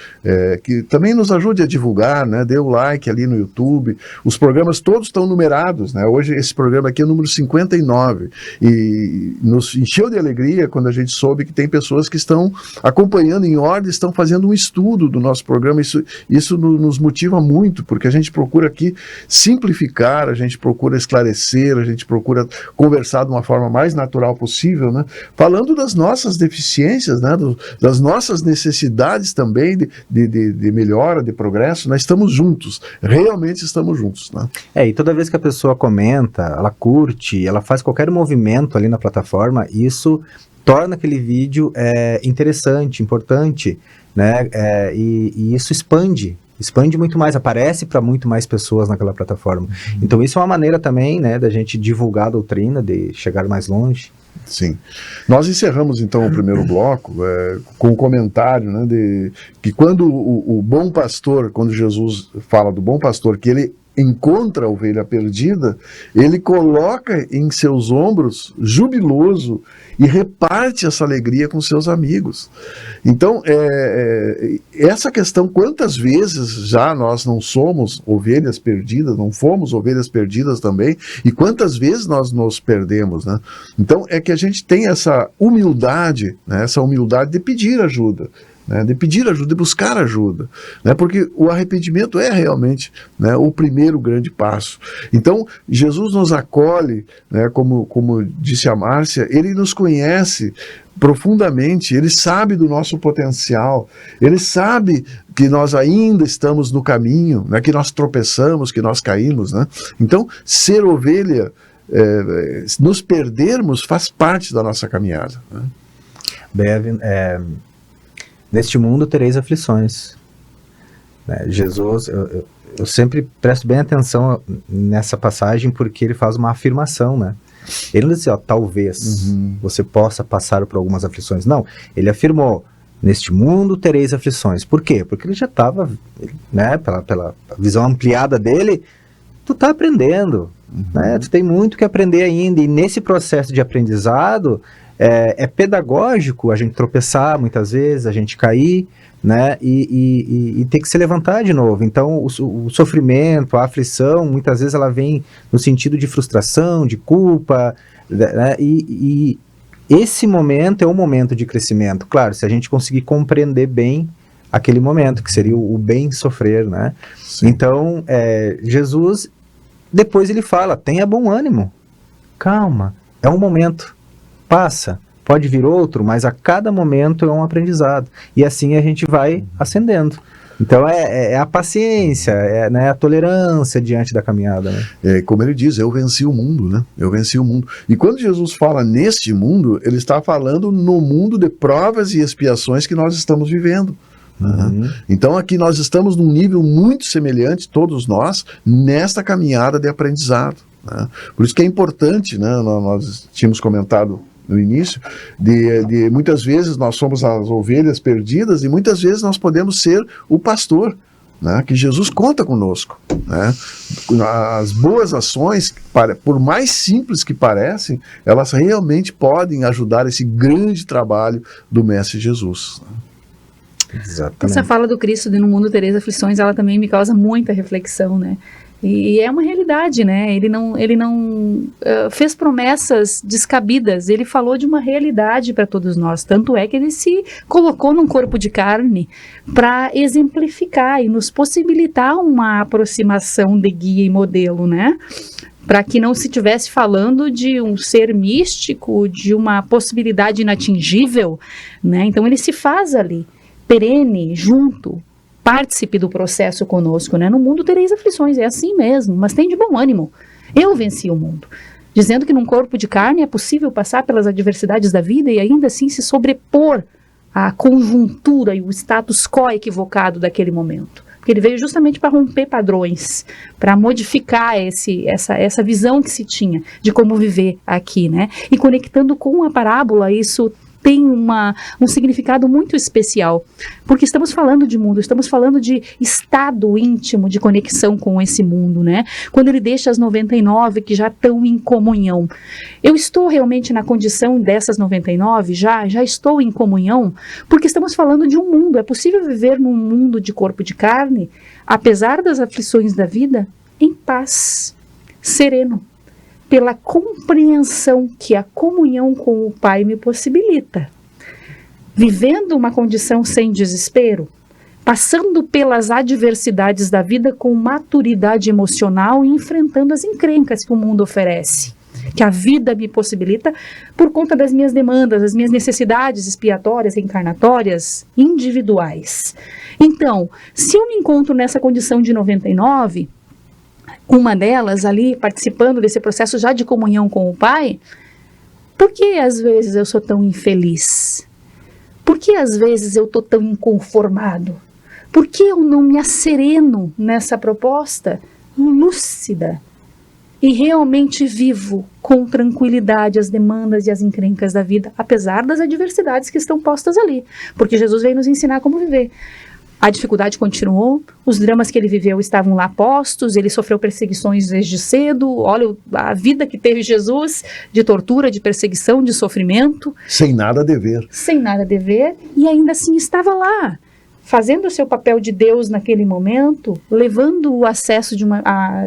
que também nos ajude a divulgar, né? Dê o like ali no YouTube, os programas todos estão numerados, né? Hoje esse programa aqui é o número 59, e nos encheu de alegria quando a gente soube que tem pessoas que estão acompanhando em ordem, estão fazendo um estudo do nosso programa. Isso nos motiva muito, porque a gente procura aqui simplificar, a gente procura esclarecer, a gente procura conversar de uma forma mais natural possível, né? Falando das nossas deficiências, né? Das nossas necessidades também de melhora, de progresso. Nós estamos juntos, realmente estamos juntos, né? E toda vez que a pessoa comenta, ela curte, ela faz qualquer movimento ali na plataforma, isso torna aquele vídeo interessante, importante, né? E isso expande muito mais, aparece para muito mais pessoas naquela plataforma. Então isso é uma maneira também, né, da gente divulgar a doutrina, de chegar mais longe. Sim. Nós encerramos então o primeiro bloco com um comentário, né, de que quando o bom pastor, quando Jesus fala do bom pastor, que ele encontra a ovelha perdida, ele coloca em seus ombros, jubiloso, e reparte essa alegria com seus amigos. Então, essa questão, quantas vezes já nós não somos ovelhas perdidas, não fomos ovelhas perdidas também, e quantas vezes nós nos perdemos, né? Então, é que a gente tem essa humildade, né, essa humildade de pedir ajuda, né, de pedir ajuda, de buscar ajuda, né, porque o arrependimento é realmente, né, o primeiro grande passo. Então, Jesus nos acolhe, né, como disse a Márcia, ele nos conhece profundamente, ele sabe do nosso potencial, ele sabe que nós ainda estamos no caminho, né, que nós tropeçamos, que nós caímos, né? Então, ser ovelha, nos perdermos, faz parte da nossa caminhada, né? Bev, neste mundo tereis aflições, né? Jesus, eu sempre presto bem atenção nessa passagem, porque ele faz uma afirmação, né? Ele não diz, talvez você possa passar por algumas aflições. Não, ele afirmou, neste mundo tereis aflições. Por quê? Porque ele já estava, né, pela visão ampliada dele, tu está aprendendo, né? Tu tem muito que aprender ainda, e nesse processo de aprendizado, é pedagógico a gente tropeçar muitas vezes, a gente cair, né, e ter que se levantar de novo. Então o sofrimento, a aflição, muitas vezes ela vem no sentido de frustração, de culpa, né, e esse momento é um momento de crescimento, claro, se a gente conseguir compreender bem aquele momento, que seria o bem sofrer, né? Sim. Então Jesus, depois ele fala, tenha bom ânimo, calma, é um momento, passa, pode vir outro, mas a cada momento é um aprendizado. E assim a gente vai ascendendo. Então é a paciência, né, a tolerância diante da caminhada, né? Como ele diz, eu venci o mundo, né? Eu venci o mundo. E quando Jesus fala neste mundo, ele está falando no mundo de provas e expiações que nós estamos vivendo. Então aqui nós estamos num nível muito semelhante, todos nós, nesta caminhada de aprendizado, né? Por isso que é importante, né, nós tínhamos comentado no início, de muitas vezes nós somos as ovelhas perdidas e muitas vezes nós podemos ser o pastor, né, que Jesus conta conosco, né? As boas ações, por mais simples que parecem, elas realmente podem ajudar esse grande trabalho do Mestre Jesus. Exatamente. Essa fala do Cristo de no mundo tereis aflições, ela também me causa muita reflexão, né? E é uma realidade, né? Ele não fez promessas descabidas, ele falou de uma realidade para todos nós. Tanto é que ele se colocou num corpo de carne para exemplificar e nos possibilitar uma aproximação de guia e modelo, né? Para que não se estivesse falando de um ser místico, de uma possibilidade inatingível, né? Então ele se faz ali, perene, junto, participe do processo conosco, né? No mundo tereis aflições, é assim mesmo, mas tem de bom ânimo. Eu venci o mundo. Dizendo que num corpo de carne é possível passar pelas adversidades da vida e ainda assim se sobrepor à conjuntura e o status quo equivocado daquele momento. Porque ele veio justamente para romper padrões, para modificar essa visão que se tinha de como viver aqui, né? E conectando com a parábola, isso tem um significado muito especial, porque estamos falando de mundo, estamos falando de estado íntimo de conexão com esse mundo, né? Quando ele deixa as 99 que já estão em comunhão. Eu estou realmente na condição dessas 99, já estou em comunhão, porque estamos falando de um mundo, é possível viver num mundo de corpo de carne, apesar das aflições da vida, em paz, sereno, pela compreensão que a comunhão com o Pai me possibilita. Vivendo uma condição sem desespero, passando pelas adversidades da vida com maturidade emocional e enfrentando as encrencas que o mundo oferece, que a vida me possibilita por conta das minhas demandas, das minhas necessidades expiatórias, reencarnatórias, individuais. Então, se eu me encontro nessa condição de 99, uma delas ali participando desse processo já de comunhão com o Pai, por que às vezes eu sou tão infeliz? Por que às vezes eu estou tão inconformado? Por que eu não me assereno nessa proposta lúcida e realmente vivo com tranquilidade as demandas e as encrencas da vida, apesar das adversidades que estão postas ali? Porque Jesus veio nos ensinar como viver. A dificuldade continuou, os dramas que ele viveu estavam lá postos, ele sofreu perseguições desde cedo, olha a vida que teve Jesus, de tortura, de perseguição, de sofrimento. Sem nada a dever. Sem nada a dever, e ainda assim estava lá, fazendo o seu papel de Deus naquele momento, levando o acesso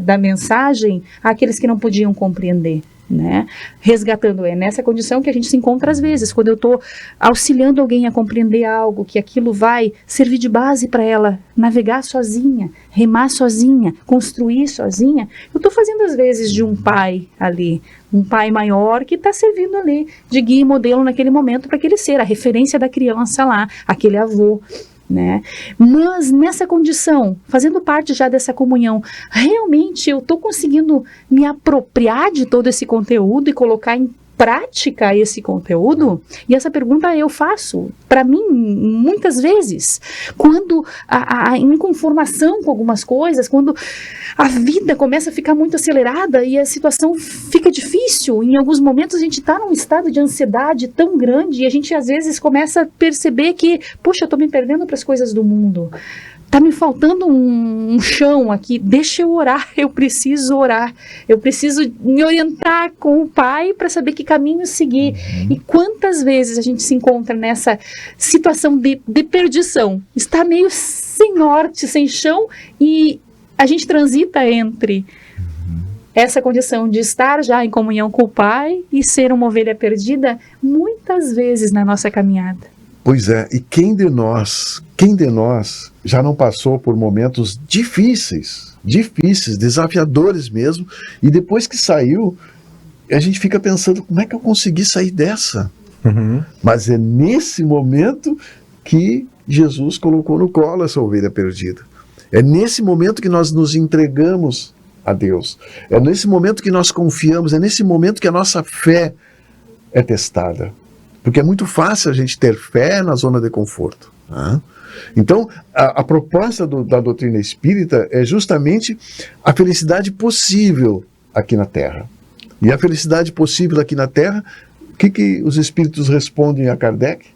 da mensagem àqueles que não podiam compreender. né? Resgatando, é nessa condição que a gente se encontra às vezes, quando eu estou auxiliando alguém a compreender algo, que aquilo vai servir de base para ela navegar sozinha, remar sozinha, construir sozinha. Eu estou fazendo às vezes de um pai ali, um pai maior que está servindo ali de guia e modelo naquele momento para aquele ser, a referência da criança lá, aquele avô, né? Mas nessa condição, fazendo parte já dessa comunhão, realmente eu estou conseguindo me apropriar de todo esse conteúdo e colocar em prática esse conteúdo? E essa pergunta eu faço para mim muitas vezes, quando a inconformação com algumas coisas, quando a vida começa a ficar muito acelerada e a situação fica difícil, em alguns momentos a gente está num estado de ansiedade tão grande e a gente às vezes começa a perceber que, poxa, eu estou me perdendo para as coisas do mundo. Tá me faltando um chão aqui, deixa eu orar, eu preciso orar, eu preciso me orientar com o Pai para saber que caminho seguir. E quantas vezes a gente se encontra nessa situação de perdição, está meio sem norte, sem chão, e a gente transita entre essa condição de estar já em comunhão com o Pai e ser uma ovelha perdida muitas vezes na nossa caminhada. Pois é, e quem de nós já não passou por momentos difíceis, desafiadores mesmo, e depois que saiu, a gente fica pensando, como é que eu consegui sair dessa? Mas é nesse momento que Jesus colocou no colo essa ovelha perdida. É nesse momento que nós nos entregamos a Deus. É nesse momento que nós confiamos, é nesse momento que a nossa fé é testada. Porque é muito fácil a gente ter fé na zona de conforto. Né? Então, a proposta da doutrina espírita é justamente a felicidade possível aqui na Terra. E a felicidade possível aqui na Terra, o que os espíritos respondem a Kardec?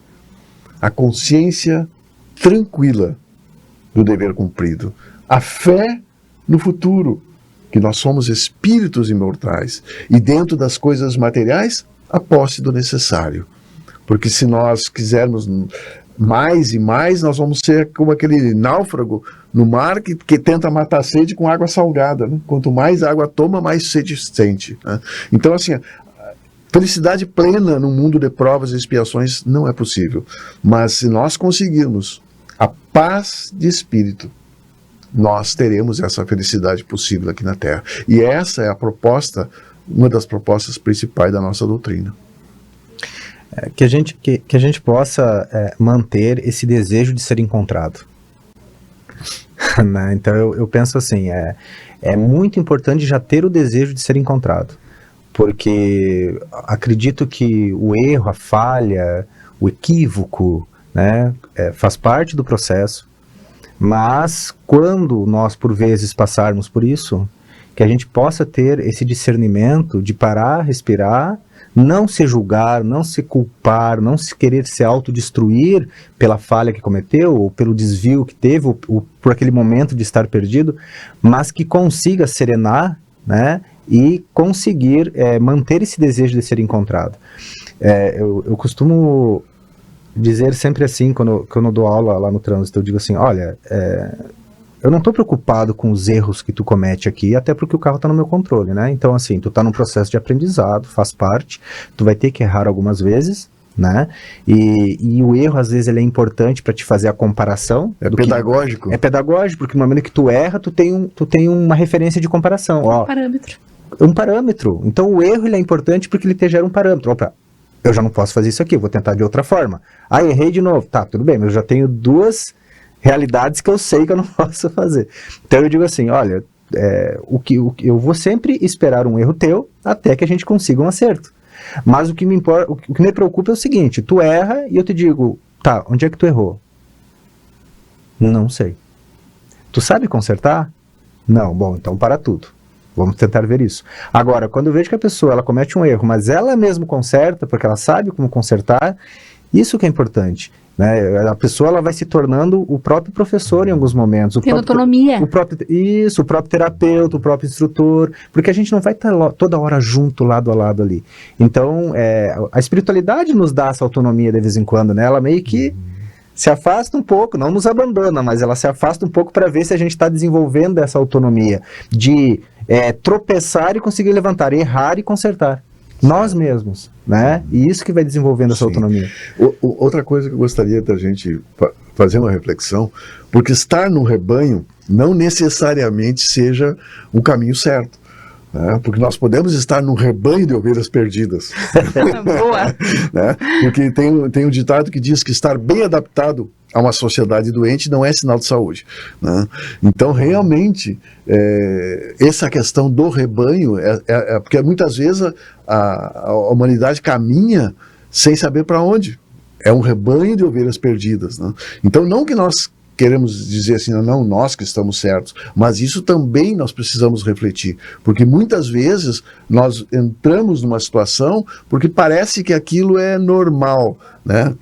A consciência tranquila do dever cumprido. A fé no futuro, que nós somos espíritos imortais. E dentro das coisas materiais, a posse do necessário. Porque se nós quisermos mais e mais, nós vamos ser como aquele náufrago no mar que tenta matar a sede com água salgada. Né? Quanto mais água toma, mais sede sente. Né? Então, assim, felicidade plena num mundo de provas e expiações não é possível. Mas se nós conseguirmos a paz de espírito, nós teremos essa felicidade possível aqui na Terra. E essa é a proposta, uma das propostas principais da nossa doutrina. Que a gente possa manter esse desejo de ser encontrado. Né? Então eu penso assim, é muito importante já ter o desejo de ser encontrado, porque acredito que o erro, a falha, o equívoco, né, faz parte do processo, mas quando nós por vezes passarmos por isso, que a gente possa ter esse discernimento de parar, respirar, não se julgar, não se culpar, não se querer se autodestruir pela falha que cometeu, ou pelo desvio que teve, ou por aquele momento de estar perdido, mas que consiga serenar, né, e conseguir manter esse desejo de ser encontrado. Eu costumo dizer sempre assim, quando eu dou aula lá no trânsito, eu digo assim, olha, eu não estou preocupado com os erros que tu comete aqui, até porque o carro está no meu controle, né? Então, assim, tu está num processo de aprendizado, faz parte, tu vai ter que errar algumas vezes, né? E o erro, às vezes, ele é importante para te fazer a comparação. É pedagógico. É pedagógico, porque no momento que tu erra, tu tem uma referência de comparação. Ó, parâmetro. Um parâmetro. Então, o erro, ele é importante porque ele te gera um parâmetro. Opa, eu já não posso fazer isso aqui, eu vou tentar de outra forma. Ah, errei de novo. Tá, tudo bem, mas eu já tenho duas realidades que eu sei que eu não posso fazer. Então eu digo assim, olha, eu vou sempre esperar um erro teu até que a gente consiga um acerto. Mas o que me preocupa é o seguinte, tu erra e eu te digo, tá, onde é que tu errou? Não sei. Tu sabe consertar? Não, bom, então para tudo. Vamos tentar ver isso. Agora, quando eu vejo que a pessoa ela comete um erro, mas ela mesmo conserta, porque ela sabe como consertar, isso que é importante. Né? A pessoa ela vai se tornando o próprio professor em alguns momentos. Tem autonomia. O próprio terapeuta, o próprio instrutor, porque a gente não vai estar toda hora junto, lado a lado ali. Então, a espiritualidade nos dá essa autonomia de vez em quando, né? Ela meio que se afasta um pouco, não nos abandona, mas ela se afasta um pouco para ver se a gente está desenvolvendo essa autonomia de tropeçar e conseguir levantar, errar e consertar. Nós mesmos, né? E isso que vai desenvolvendo essa autonomia. Outra coisa que eu gostaria da gente fazer uma reflexão, porque estar no rebanho não necessariamente seja o caminho certo, né? Porque nós podemos estar num rebanho de ovelhas perdidas. Boa! Né? Porque tem um ditado que diz que estar bem adaptado a uma sociedade doente não é sinal de saúde, né? Então, realmente, essa questão do rebanho, porque muitas vezes a humanidade caminha sem saber para onde. É um rebanho de ovelhas perdidas, né? Então, não que nós queremos dizer assim, não, nós que estamos certos, mas isso também nós precisamos refletir, porque muitas vezes nós entramos numa situação porque parece que aquilo é normal, né?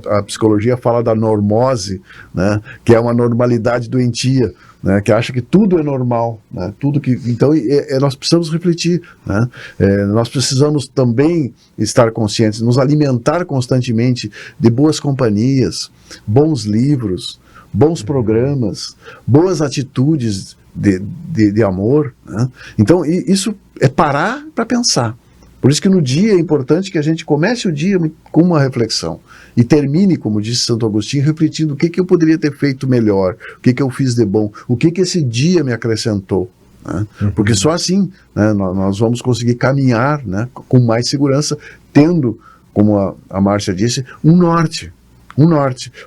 A psicologia fala da normose, né? Que é uma normalidade doentia, né, que acha que tudo é normal, né, então nós precisamos refletir, né, nós precisamos também estar conscientes, nos alimentar constantemente de boas companhias, bons livros, bons programas, boas atitudes de amor, né? Então isso é parar para pensar. Por isso que no dia é importante que a gente comece o dia com uma reflexão e termine, como disse Santo Agostinho, refletindo o que eu poderia ter feito melhor, o que eu fiz de bom, o que esse dia me acrescentou, né? Porque só assim, né, nós vamos conseguir caminhar, né, com mais segurança, tendo, como a Márcia disse, um norte.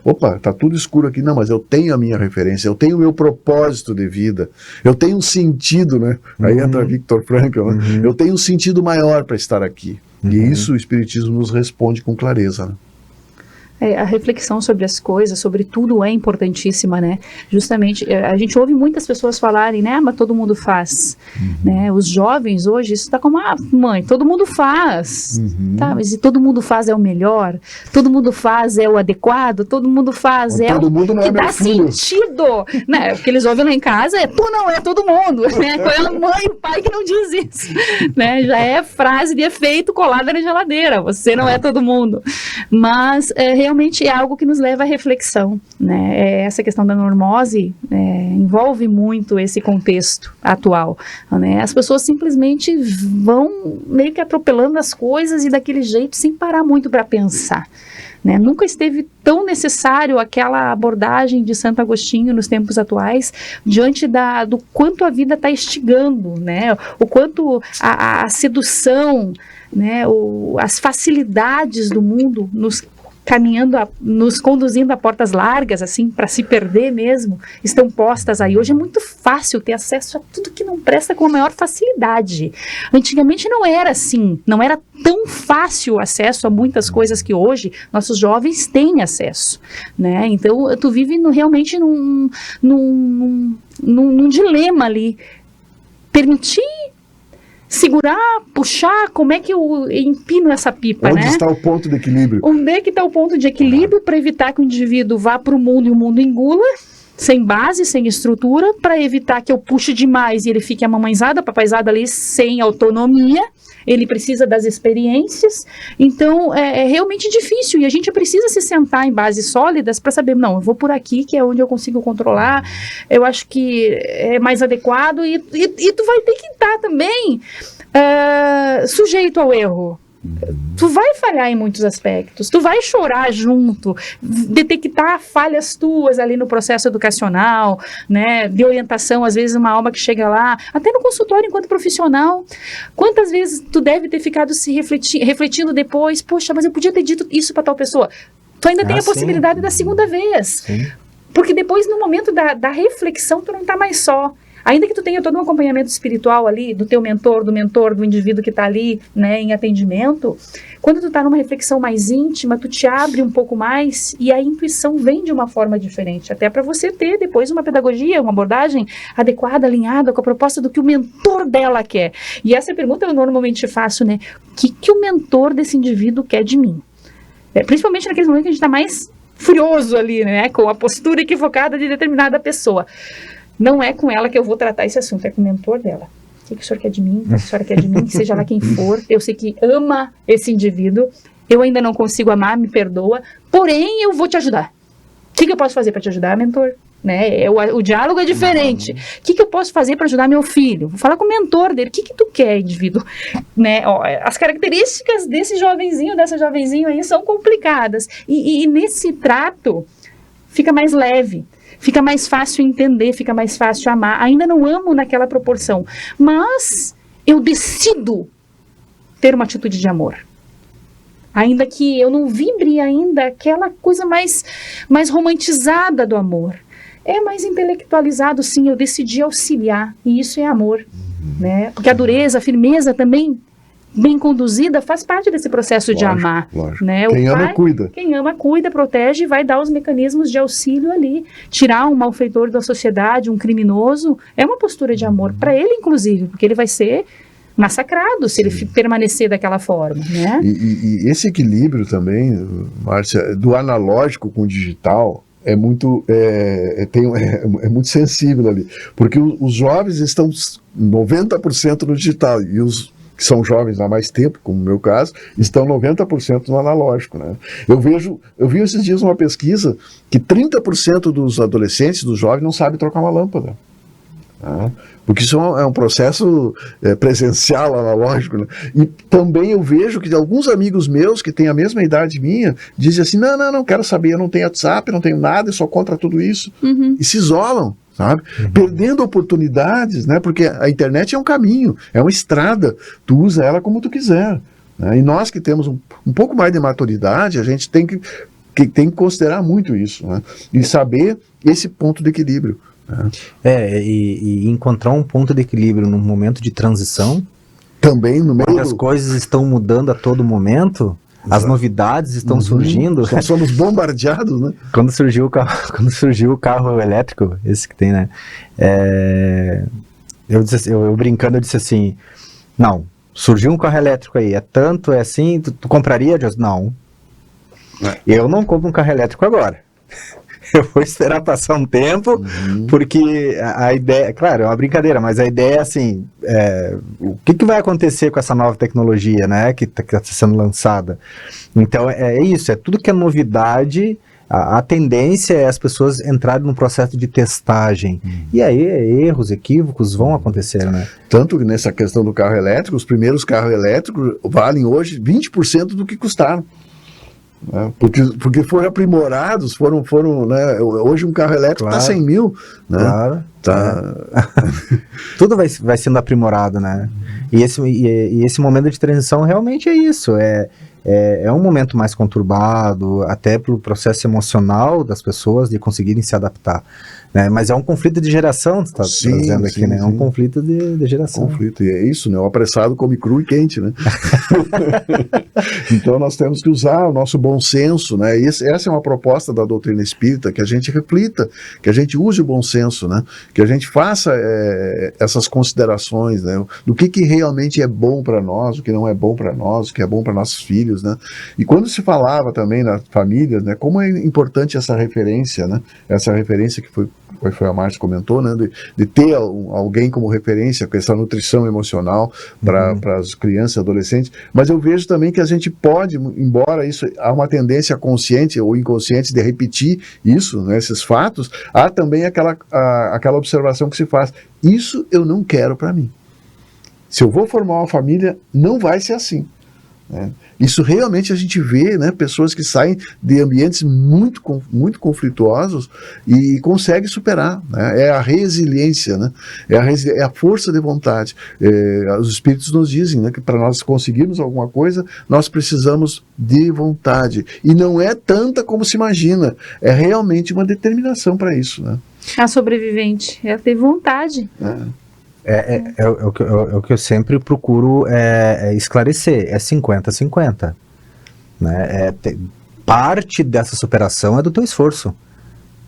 Opa, tá tudo escuro aqui, não, mas eu tenho a minha referência, eu tenho o meu propósito de vida, eu tenho um sentido, né? Aí entra Viktor Frankl, né? Eu tenho um sentido maior para estar aqui. E isso o Espiritismo nos responde com clareza, né? A reflexão sobre as coisas, sobre tudo é importantíssima, né? Justamente, a gente ouve muitas pessoas falarem, né? Mas todo mundo faz, né? Os jovens hoje, isso tá como, mãe, todo mundo faz, tá? Mas se todo mundo faz é o melhor, todo mundo faz é o adequado, todo mundo faz todo mundo não que é dá meu filho. sentido, né? O que eles ouvem lá em casa tu não é todo mundo, né? Qual é a mãe e o pai que não diz isso, né? Já é frase de efeito colada na geladeira, você não é todo mundo, mas realmente é algo que nos leva à reflexão, né? Essa questão da normose envolve muito esse contexto atual, né? As pessoas simplesmente vão meio que atropelando as coisas e daquele jeito sem parar muito para pensar, né? Nunca esteve tão necessário aquela abordagem de Santo Agostinho nos tempos atuais, diante do quanto a vida está instigando, né? O quanto a sedução, né? As facilidades do mundo nos conduzindo a portas largas, assim, para se perder mesmo, estão postas aí. Hoje é muito fácil ter acesso a tudo que não presta com a maior facilidade. Antigamente não era assim, não era tão fácil o acesso a muitas coisas que hoje nossos jovens têm acesso, né? Então, tu vive realmente num dilema ali. Permitir, segurar, puxar, como é que eu empino essa pipa, Onde né? está o ponto de equilíbrio? Onde é que está o ponto de equilíbrio para evitar que o indivíduo vá para o mundo e o mundo engula, sem base, sem estrutura, para evitar que eu puxe demais e ele fique amamãezado, papaizado ali, sem autonomia. Ele precisa das experiências, então é realmente difícil e a gente precisa se sentar em bases sólidas para saber, não, eu vou por aqui que é onde eu consigo controlar, eu acho que é mais adequado e tu vai ter que estar também sujeito ao erro. Tu vai falhar em muitos aspectos, tu vai chorar junto, detectar falhas tuas ali no processo educacional, né, de orientação, às vezes uma alma que chega lá, até no consultório enquanto profissional, quantas vezes tu deve ter ficado se refletindo depois, poxa, mas eu podia ter dito isso para tal pessoa, tu ainda tem a possibilidade da segunda vez, porque depois no momento da reflexão tu não tá mais só. Ainda que tu tenha todo um acompanhamento espiritual ali, do teu mentor, do indivíduo que está ali, né, em atendimento, quando tu está numa reflexão mais íntima, tu te abre um pouco mais e a intuição vem de uma forma diferente, até para você ter depois uma pedagogia, uma abordagem adequada, alinhada com a proposta do que o mentor dela quer. E essa pergunta eu normalmente faço, né, o que o mentor desse indivíduo quer de mim? Principalmente naqueles momentos que a gente está mais furioso ali, né, com a postura equivocada de determinada pessoa. Não é com ela que eu vou tratar esse assunto, é com o mentor dela. O que o senhor quer de mim? O que a senhora quer de mim? Seja lá quem for, eu sei que ama esse indivíduo, eu ainda não consigo amar, me perdoa, porém eu vou te ajudar. O que eu posso fazer para te ajudar, mentor? Né? O diálogo é diferente. O que eu posso fazer para ajudar meu filho? Vou falar com o mentor dele. O que tu quer, indivíduo? Né? Ó, as características desse jovenzinho, dessa jovenzinho aí são complicadas. E nesse trato fica mais leve, fica mais fácil entender, fica mais fácil amar. Ainda não amo naquela proporção, mas eu decido ter uma atitude de amor. Ainda que eu não vibre ainda aquela coisa mais romantizada do amor. É mais intelectualizado, sim, eu decidi auxiliar, e isso é amor, né? Porque a dureza, a firmeza também, bem conduzida, faz parte desse processo de amar. Lógico. Né? Quem ama, cuida. Quem ama, cuida, protege e vai dar os mecanismos de auxílio ali. Tirar um malfeitor da sociedade, um criminoso, é uma postura de amor, para ele inclusive, porque ele vai ser massacrado se ele permanecer daquela forma, né? E esse equilíbrio também, Márcia, do analógico com o digital é muito muito sensível ali, porque os jovens estão 90% no digital e os que são jovens há mais tempo, como no meu caso, estão 90% no analógico, né? Eu vi esses dias uma pesquisa que 30% dos adolescentes, dos jovens, não sabem trocar uma lâmpada. Porque isso é um processo presencial, analógico, né? E também eu vejo que alguns amigos meus que têm a mesma idade minha dizem assim, não quero saber, eu não tenho WhatsApp, não tenho nada, eu sou contra tudo isso, e se isolam, sabe? Perdendo oportunidades, né? Porque a internet é um caminho, é uma estrada, tu usa ela como tu quiser, né? E nós que temos um pouco mais de maturidade, a gente tem que considerar muito isso, né? E saber esse ponto de equilíbrio. E encontrar um ponto de equilíbrio num momento de transição, também no meio as coisas estão mudando a todo momento. Exato. As novidades estão surgindo. Nós somos bombardeados, né? Quando surgiu o carro elétrico, esse que tem, né? Eu brincando, eu disse assim, não, surgiu um carro elétrico aí, é tanto, é assim, tu compraria? Não. Eu não compro um carro elétrico agora. Eu vou esperar passar um tempo, porque a ideia, claro, é uma brincadeira, mas a ideia é assim, o que vai acontecer com essa nova tecnologia, né, que está sendo lançada? Então, é isso, é tudo que é novidade, a tendência é as pessoas entrarem num processo de testagem, e aí erros, equívocos vão acontecer, né? Tanto que nessa questão do carro elétrico, os primeiros carros elétricos valem hoje 20% do que custaram. Porque foram aprimorados, foram né? Hoje um carro elétrico está 100 mil, né? Claro. Tudo vai sendo aprimorado, né? E esse momento de transição realmente é isso, é um momento mais conturbado, até pelo processo emocional das pessoas de conseguirem se adaptar, né? Mas é um conflito de geração, você está trazendo aqui, né? É um conflito de geração. Conflito, e é isso, né? O apressado come cru e quente, né? Então nós temos que usar o nosso bom senso, né? Essa é uma proposta da doutrina espírita, que a gente reflita, que a gente use o bom senso, né? Que a gente faça essas considerações, né? Do que realmente é bom para nós, o que não é bom para nós, o que é bom para nossos filhos, né? E quando se falava também nas famílias, né? Como é importante essa referência, né? Essa referência que foi a Márcia comentou, né? De ter alguém como referência com essa nutrição emocional para as crianças e adolescentes. Mas eu vejo também que a gente pode, embora isso há uma tendência consciente ou inconsciente de repetir isso, né, esses fatos, há também aquela observação que se faz. Isso eu não quero para mim. Se eu vou formar uma família, não vai ser assim, né? Isso realmente a gente vê, né, pessoas que saem de ambientes muito conflituosos e conseguem superar, né? É a resiliência, né? É a força de vontade. Os espíritos nos dizem, né, que para nós conseguirmos alguma coisa, nós precisamos de vontade. E não é tanta como se imagina, é realmente uma determinação para isso, né? A sobrevivente, ela tem vontade. É o que eu sempre procuro esclarecer, é 50-50, né? Parte dessa superação é do teu esforço,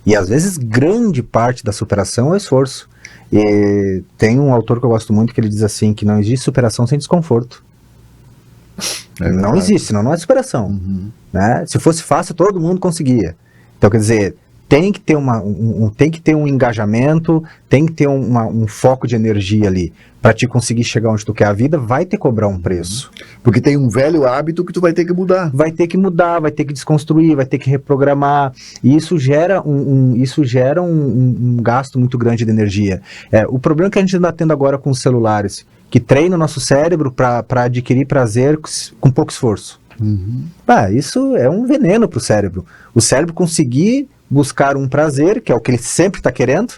e às vezes grande parte da superação é o esforço. E tem um autor que eu gosto muito que ele diz assim, que não existe superação sem desconforto. Não existe, senão não é superação, né? Se fosse fácil todo mundo conseguia. Então quer dizer, tem que ter tem que ter um engajamento, tem que ter um foco de energia ali para te conseguir chegar onde tu quer. A vida vai te cobrar um preço. Porque tem um velho hábito que tu vai ter que mudar. Vai ter que mudar, vai ter que desconstruir, vai ter que reprogramar. E isso gera um gasto muito grande de energia. O problema que a gente está tendo agora com os celulares, que treina o nosso cérebro para adquirir prazer com pouco esforço. Isso é um veneno para o cérebro. O cérebro conseguir buscar um prazer, que é o que ele sempre está querendo,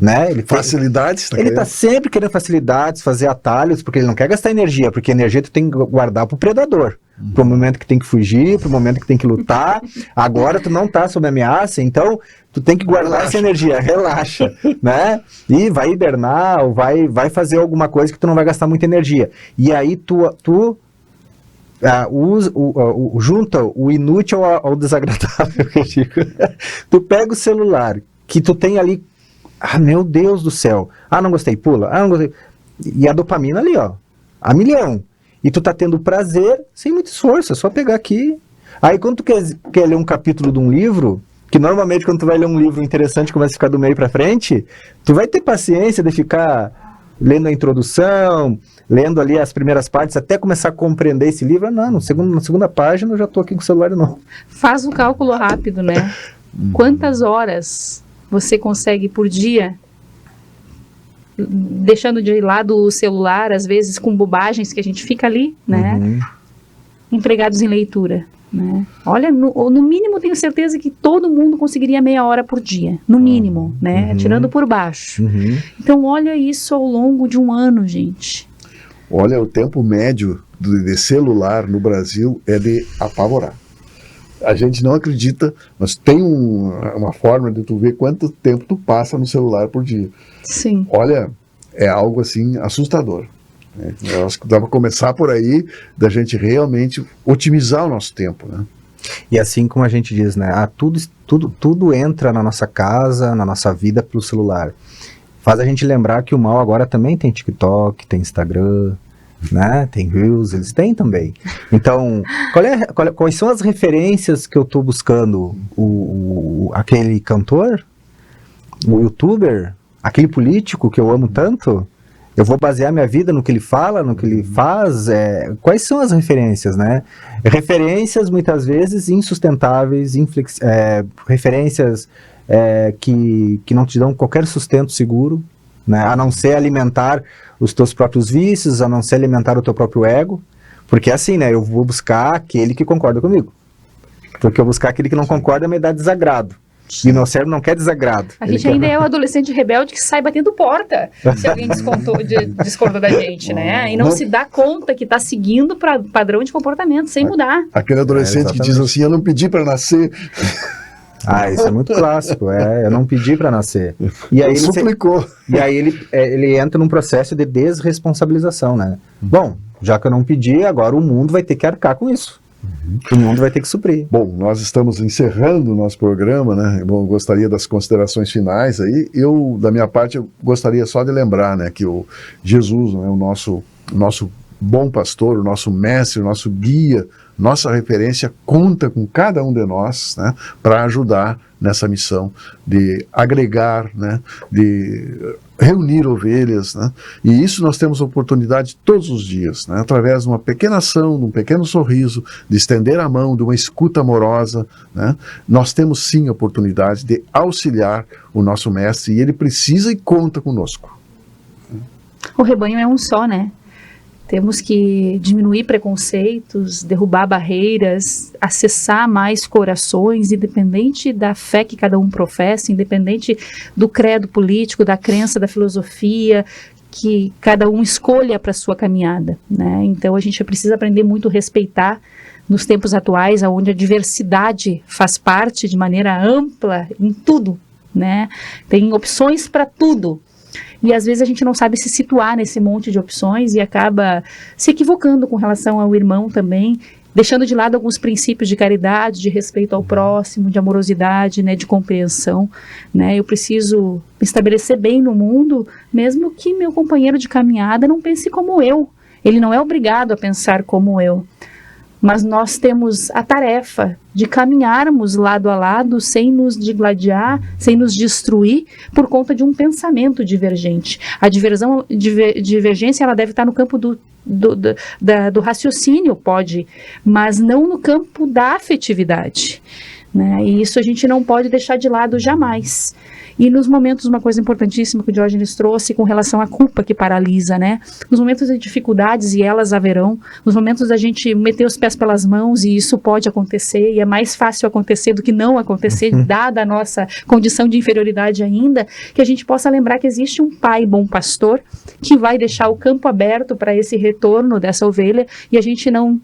né? Facilidades. Ele está sempre querendo facilidades, fazer atalhos, porque ele não quer gastar energia, porque energia tu tem que guardar para o predador. Para o momento que tem que fugir, para o momento que tem que lutar. Agora tu não está sob ameaça, então tu tem que guardar essa energia, relaxa, né? E vai hibernar, ou vai fazer alguma coisa que tu não vai gastar muita energia. E aí tu junta o inútil ao desagradável, que eu digo. Tu pega o celular, que tu tem ali, meu Deus do céu, não gostei, pula, não gostei, e a dopamina ali, ó, a milhão, e tu tá tendo prazer sem muito esforço, é só pegar aqui. Aí quando tu quer ler um capítulo de um livro, que normalmente quando tu vai ler um livro interessante, começa a ficar do meio pra frente, tu vai ter paciência de ficar lendo a introdução, lendo ali as primeiras partes, até começar a compreender esse livro. Na segunda página eu já tô aqui com o celular de novo. Faz um cálculo rápido, né? Quantas horas você consegue por dia, deixando de lado o celular, às vezes com bobagens que a gente fica ali, né? Empregados em leitura, né? Olha, no mínimo tenho certeza que todo mundo conseguiria meia hora por dia, no mínimo, né? Tirando por baixo. Então olha isso ao longo de um ano, gente. Olha, o tempo médio de celular no Brasil é de apavorar. A gente não acredita, mas tem uma forma de tu ver quanto tempo tu passa no celular por dia. Sim. Olha, é algo assim assustador. Eu acho que dá para começar por aí, da gente realmente otimizar o nosso tempo, né? E assim como a gente diz, né? Tudo entra na nossa casa, na nossa vida pelo celular. Faz a gente lembrar que o mal agora também tem TikTok, tem Instagram, né? Tem Reels, eles têm também. Então, quais são as referências que eu estou buscando? Aquele cantor? O youtuber? Aquele político que eu amo tanto? Eu vou basear minha vida no que ele fala, no que ele faz? Quais são as referências, né? Referências, muitas vezes, insustentáveis, referências que não te dão qualquer sustento seguro, né? A não ser alimentar os teus próprios vícios, a não ser alimentar o teu próprio ego, porque assim, né? Eu vou buscar aquele que concorda comigo, porque eu buscar aquele que não concorda me dá desagrado. E o meu cérebro não quer desagrado. A gente ainda é o adolescente rebelde que sai batendo porta se alguém discorda da gente, né? E não se dá conta que está seguindo padrão de comportamento sem mudar. Aquele adolescente que diz assim, eu não pedi para nascer. Isso é muito clássico, eu não pedi para nascer. E aí suplicou. E aí ele entra num processo de desresponsabilização, né? Bom, já que eu não pedi, agora o mundo vai ter que arcar com isso. O mundo vai ter que suprir. Bom, nós estamos encerrando o nosso programa, né? Bom, gostaria das considerações finais aí. Eu, da minha parte, eu gostaria só de lembrar, né, que o Jesus, né, o nosso bom pastor, o nosso mestre, o nosso guia, nossa referência, conta com cada um de nós, né, para ajudar nessa missão de agregar, né, de reunir ovelhas, né, e isso nós temos oportunidade todos os dias, né, através de uma pequena ação, de um pequeno sorriso, de estender a mão, de uma escuta amorosa, né, nós temos sim a oportunidade de auxiliar o nosso mestre, e ele precisa e conta conosco. O rebanho é um só, né? Temos que diminuir preconceitos, derrubar barreiras, acessar mais corações, independente da fé que cada um professa, independente do credo político, da crença, da filosofia, que cada um escolha para a sua caminhada, né? Então a gente precisa aprender muito a respeitar nos tempos atuais, onde a diversidade faz parte de maneira ampla em tudo, né? Tem opções para tudo. E às vezes a gente não sabe se situar nesse monte de opções e acaba se equivocando com relação ao irmão também, deixando de lado alguns princípios de caridade, de respeito ao próximo, de amorosidade, né, de compreensão, né? Eu preciso me estabelecer bem no mundo, mesmo que meu companheiro de caminhada não pense como eu. Ele não é obrigado a pensar como eu. mas nós temos a tarefa de caminharmos lado a lado sem nos digladiar, sem nos destruir por conta de um pensamento divergente. A divergência ela deve estar no campo do raciocínio, pode, mas não no campo da afetividade, né? E isso a gente não pode deixar de lado jamais. E nos momentos, uma coisa importantíssima que o Diógenes trouxe com relação à culpa que paralisa, né? Nos momentos de dificuldades, e elas haverão, nos momentos da gente meter os pés pelas mãos, e isso pode acontecer, e é mais fácil acontecer do que não acontecer, dada a nossa condição de inferioridade ainda, que a gente possa lembrar que existe um pai bom pastor, que vai deixar o campo aberto para esse retorno dessa ovelha, e a gente não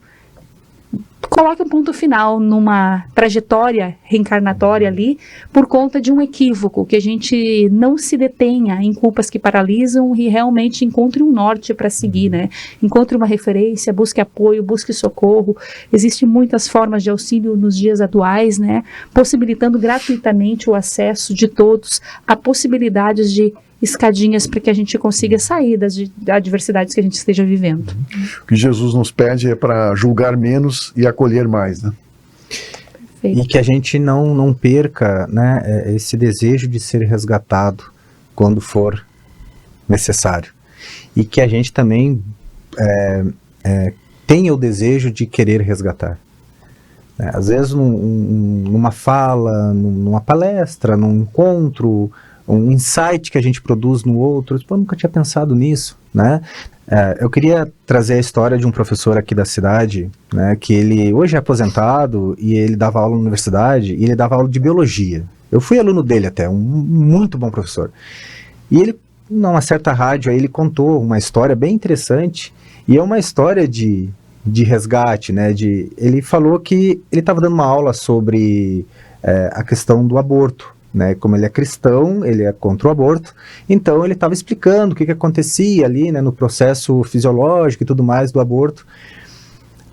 coloque um ponto final numa trajetória reencarnatória ali, por conta de um equívoco, que a gente não se detenha em culpas que paralisam e realmente encontre um norte para seguir, né? Encontre uma referência, busque apoio, busque socorro. Existem muitas formas de auxílio nos dias atuais, né? Possibilitando gratuitamente o acesso de todos a possibilidades de escadinhas para que a gente consiga sair das adversidades que a gente esteja vivendo. O que Jesus nos pede é para julgar menos e acolher mais, né? Perfeito. E que a gente não perca, né, esse desejo de ser resgatado quando for necessário. E que a gente também tenha o desejo de querer resgatar. Às vezes numa fala, numa palestra, num encontro, um insight que a gente produz no outro, eu nunca tinha pensado nisso, né? Eu queria trazer a história de um professor aqui da cidade, né, que ele hoje é aposentado e ele dava aula na universidade e ele dava aula de biologia. Eu fui aluno dele até, um muito bom professor. E ele, numa certa rádio, aí ele contou uma história bem interessante, e é uma história de resgate, né? Ele falou que ele estava dando uma aula sobre a questão do aborto. Né, como ele é cristão, ele é contra o aborto, então ele estava explicando o que acontecia ali, né, no processo fisiológico e tudo mais do aborto.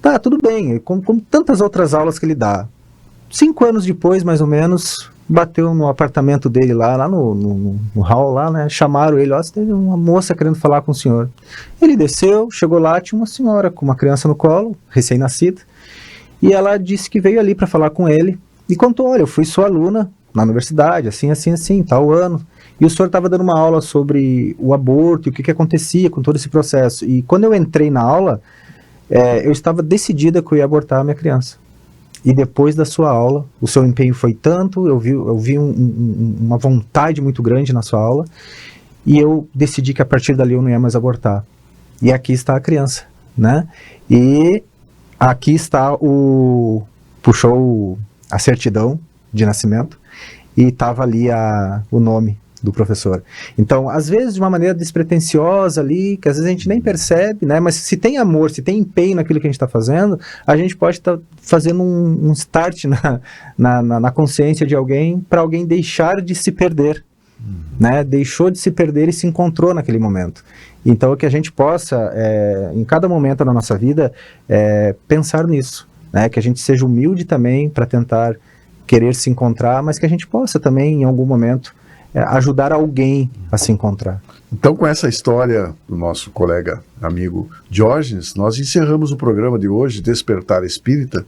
Tá, tudo bem, como tantas outras aulas que ele dá. 5 anos depois, mais ou menos, bateu no apartamento dele lá no hall, lá, né, chamaram ele, tem uma moça querendo falar com o senhor. Ele desceu, chegou lá, tinha uma senhora com uma criança no colo, recém-nascida, e ela disse que veio ali para falar com ele, e contou, olha, eu fui sua aluna na universidade, assim, tal ano, e o senhor estava dando uma aula sobre o aborto e o que acontecia com todo esse processo, e quando eu entrei na aula, eu estava decidida que eu ia abortar a minha criança, e depois da sua aula, o seu empenho foi tanto, eu vi uma vontade muito grande na sua aula, e eu decidi que a partir dali eu não ia mais abortar, e aqui está a criança, né, e aqui está puxou a certidão de nascimento, e estava ali o nome do professor. Então, às vezes, de uma maneira despretensiosa ali, que às vezes a gente nem percebe, né? Mas se tem amor, se tem empenho naquilo que a gente está fazendo, a gente pode estar fazendo um start na consciência de alguém, para alguém deixar de se perder, né? Deixou de se perder e se encontrou naquele momento. Então, que a gente possa, em cada momento da nossa vida, pensar nisso, né? Que a gente seja humilde também para tentar querer se encontrar, mas que a gente possa também, em algum momento, ajudar alguém a se encontrar. Então, com essa história do nosso colega, amigo Diógenes, nós encerramos o programa de hoje, Despertar Espírita,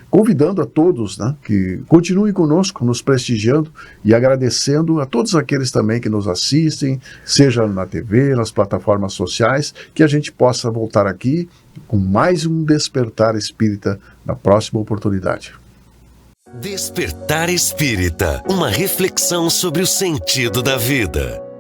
convidando a todos, né, que continuem conosco, nos prestigiando e agradecendo a todos aqueles também que nos assistem, seja na TV, nas plataformas sociais, que a gente possa voltar aqui com mais um Despertar Espírita na próxima oportunidade. Despertar Espírita, uma reflexão sobre o sentido da vida.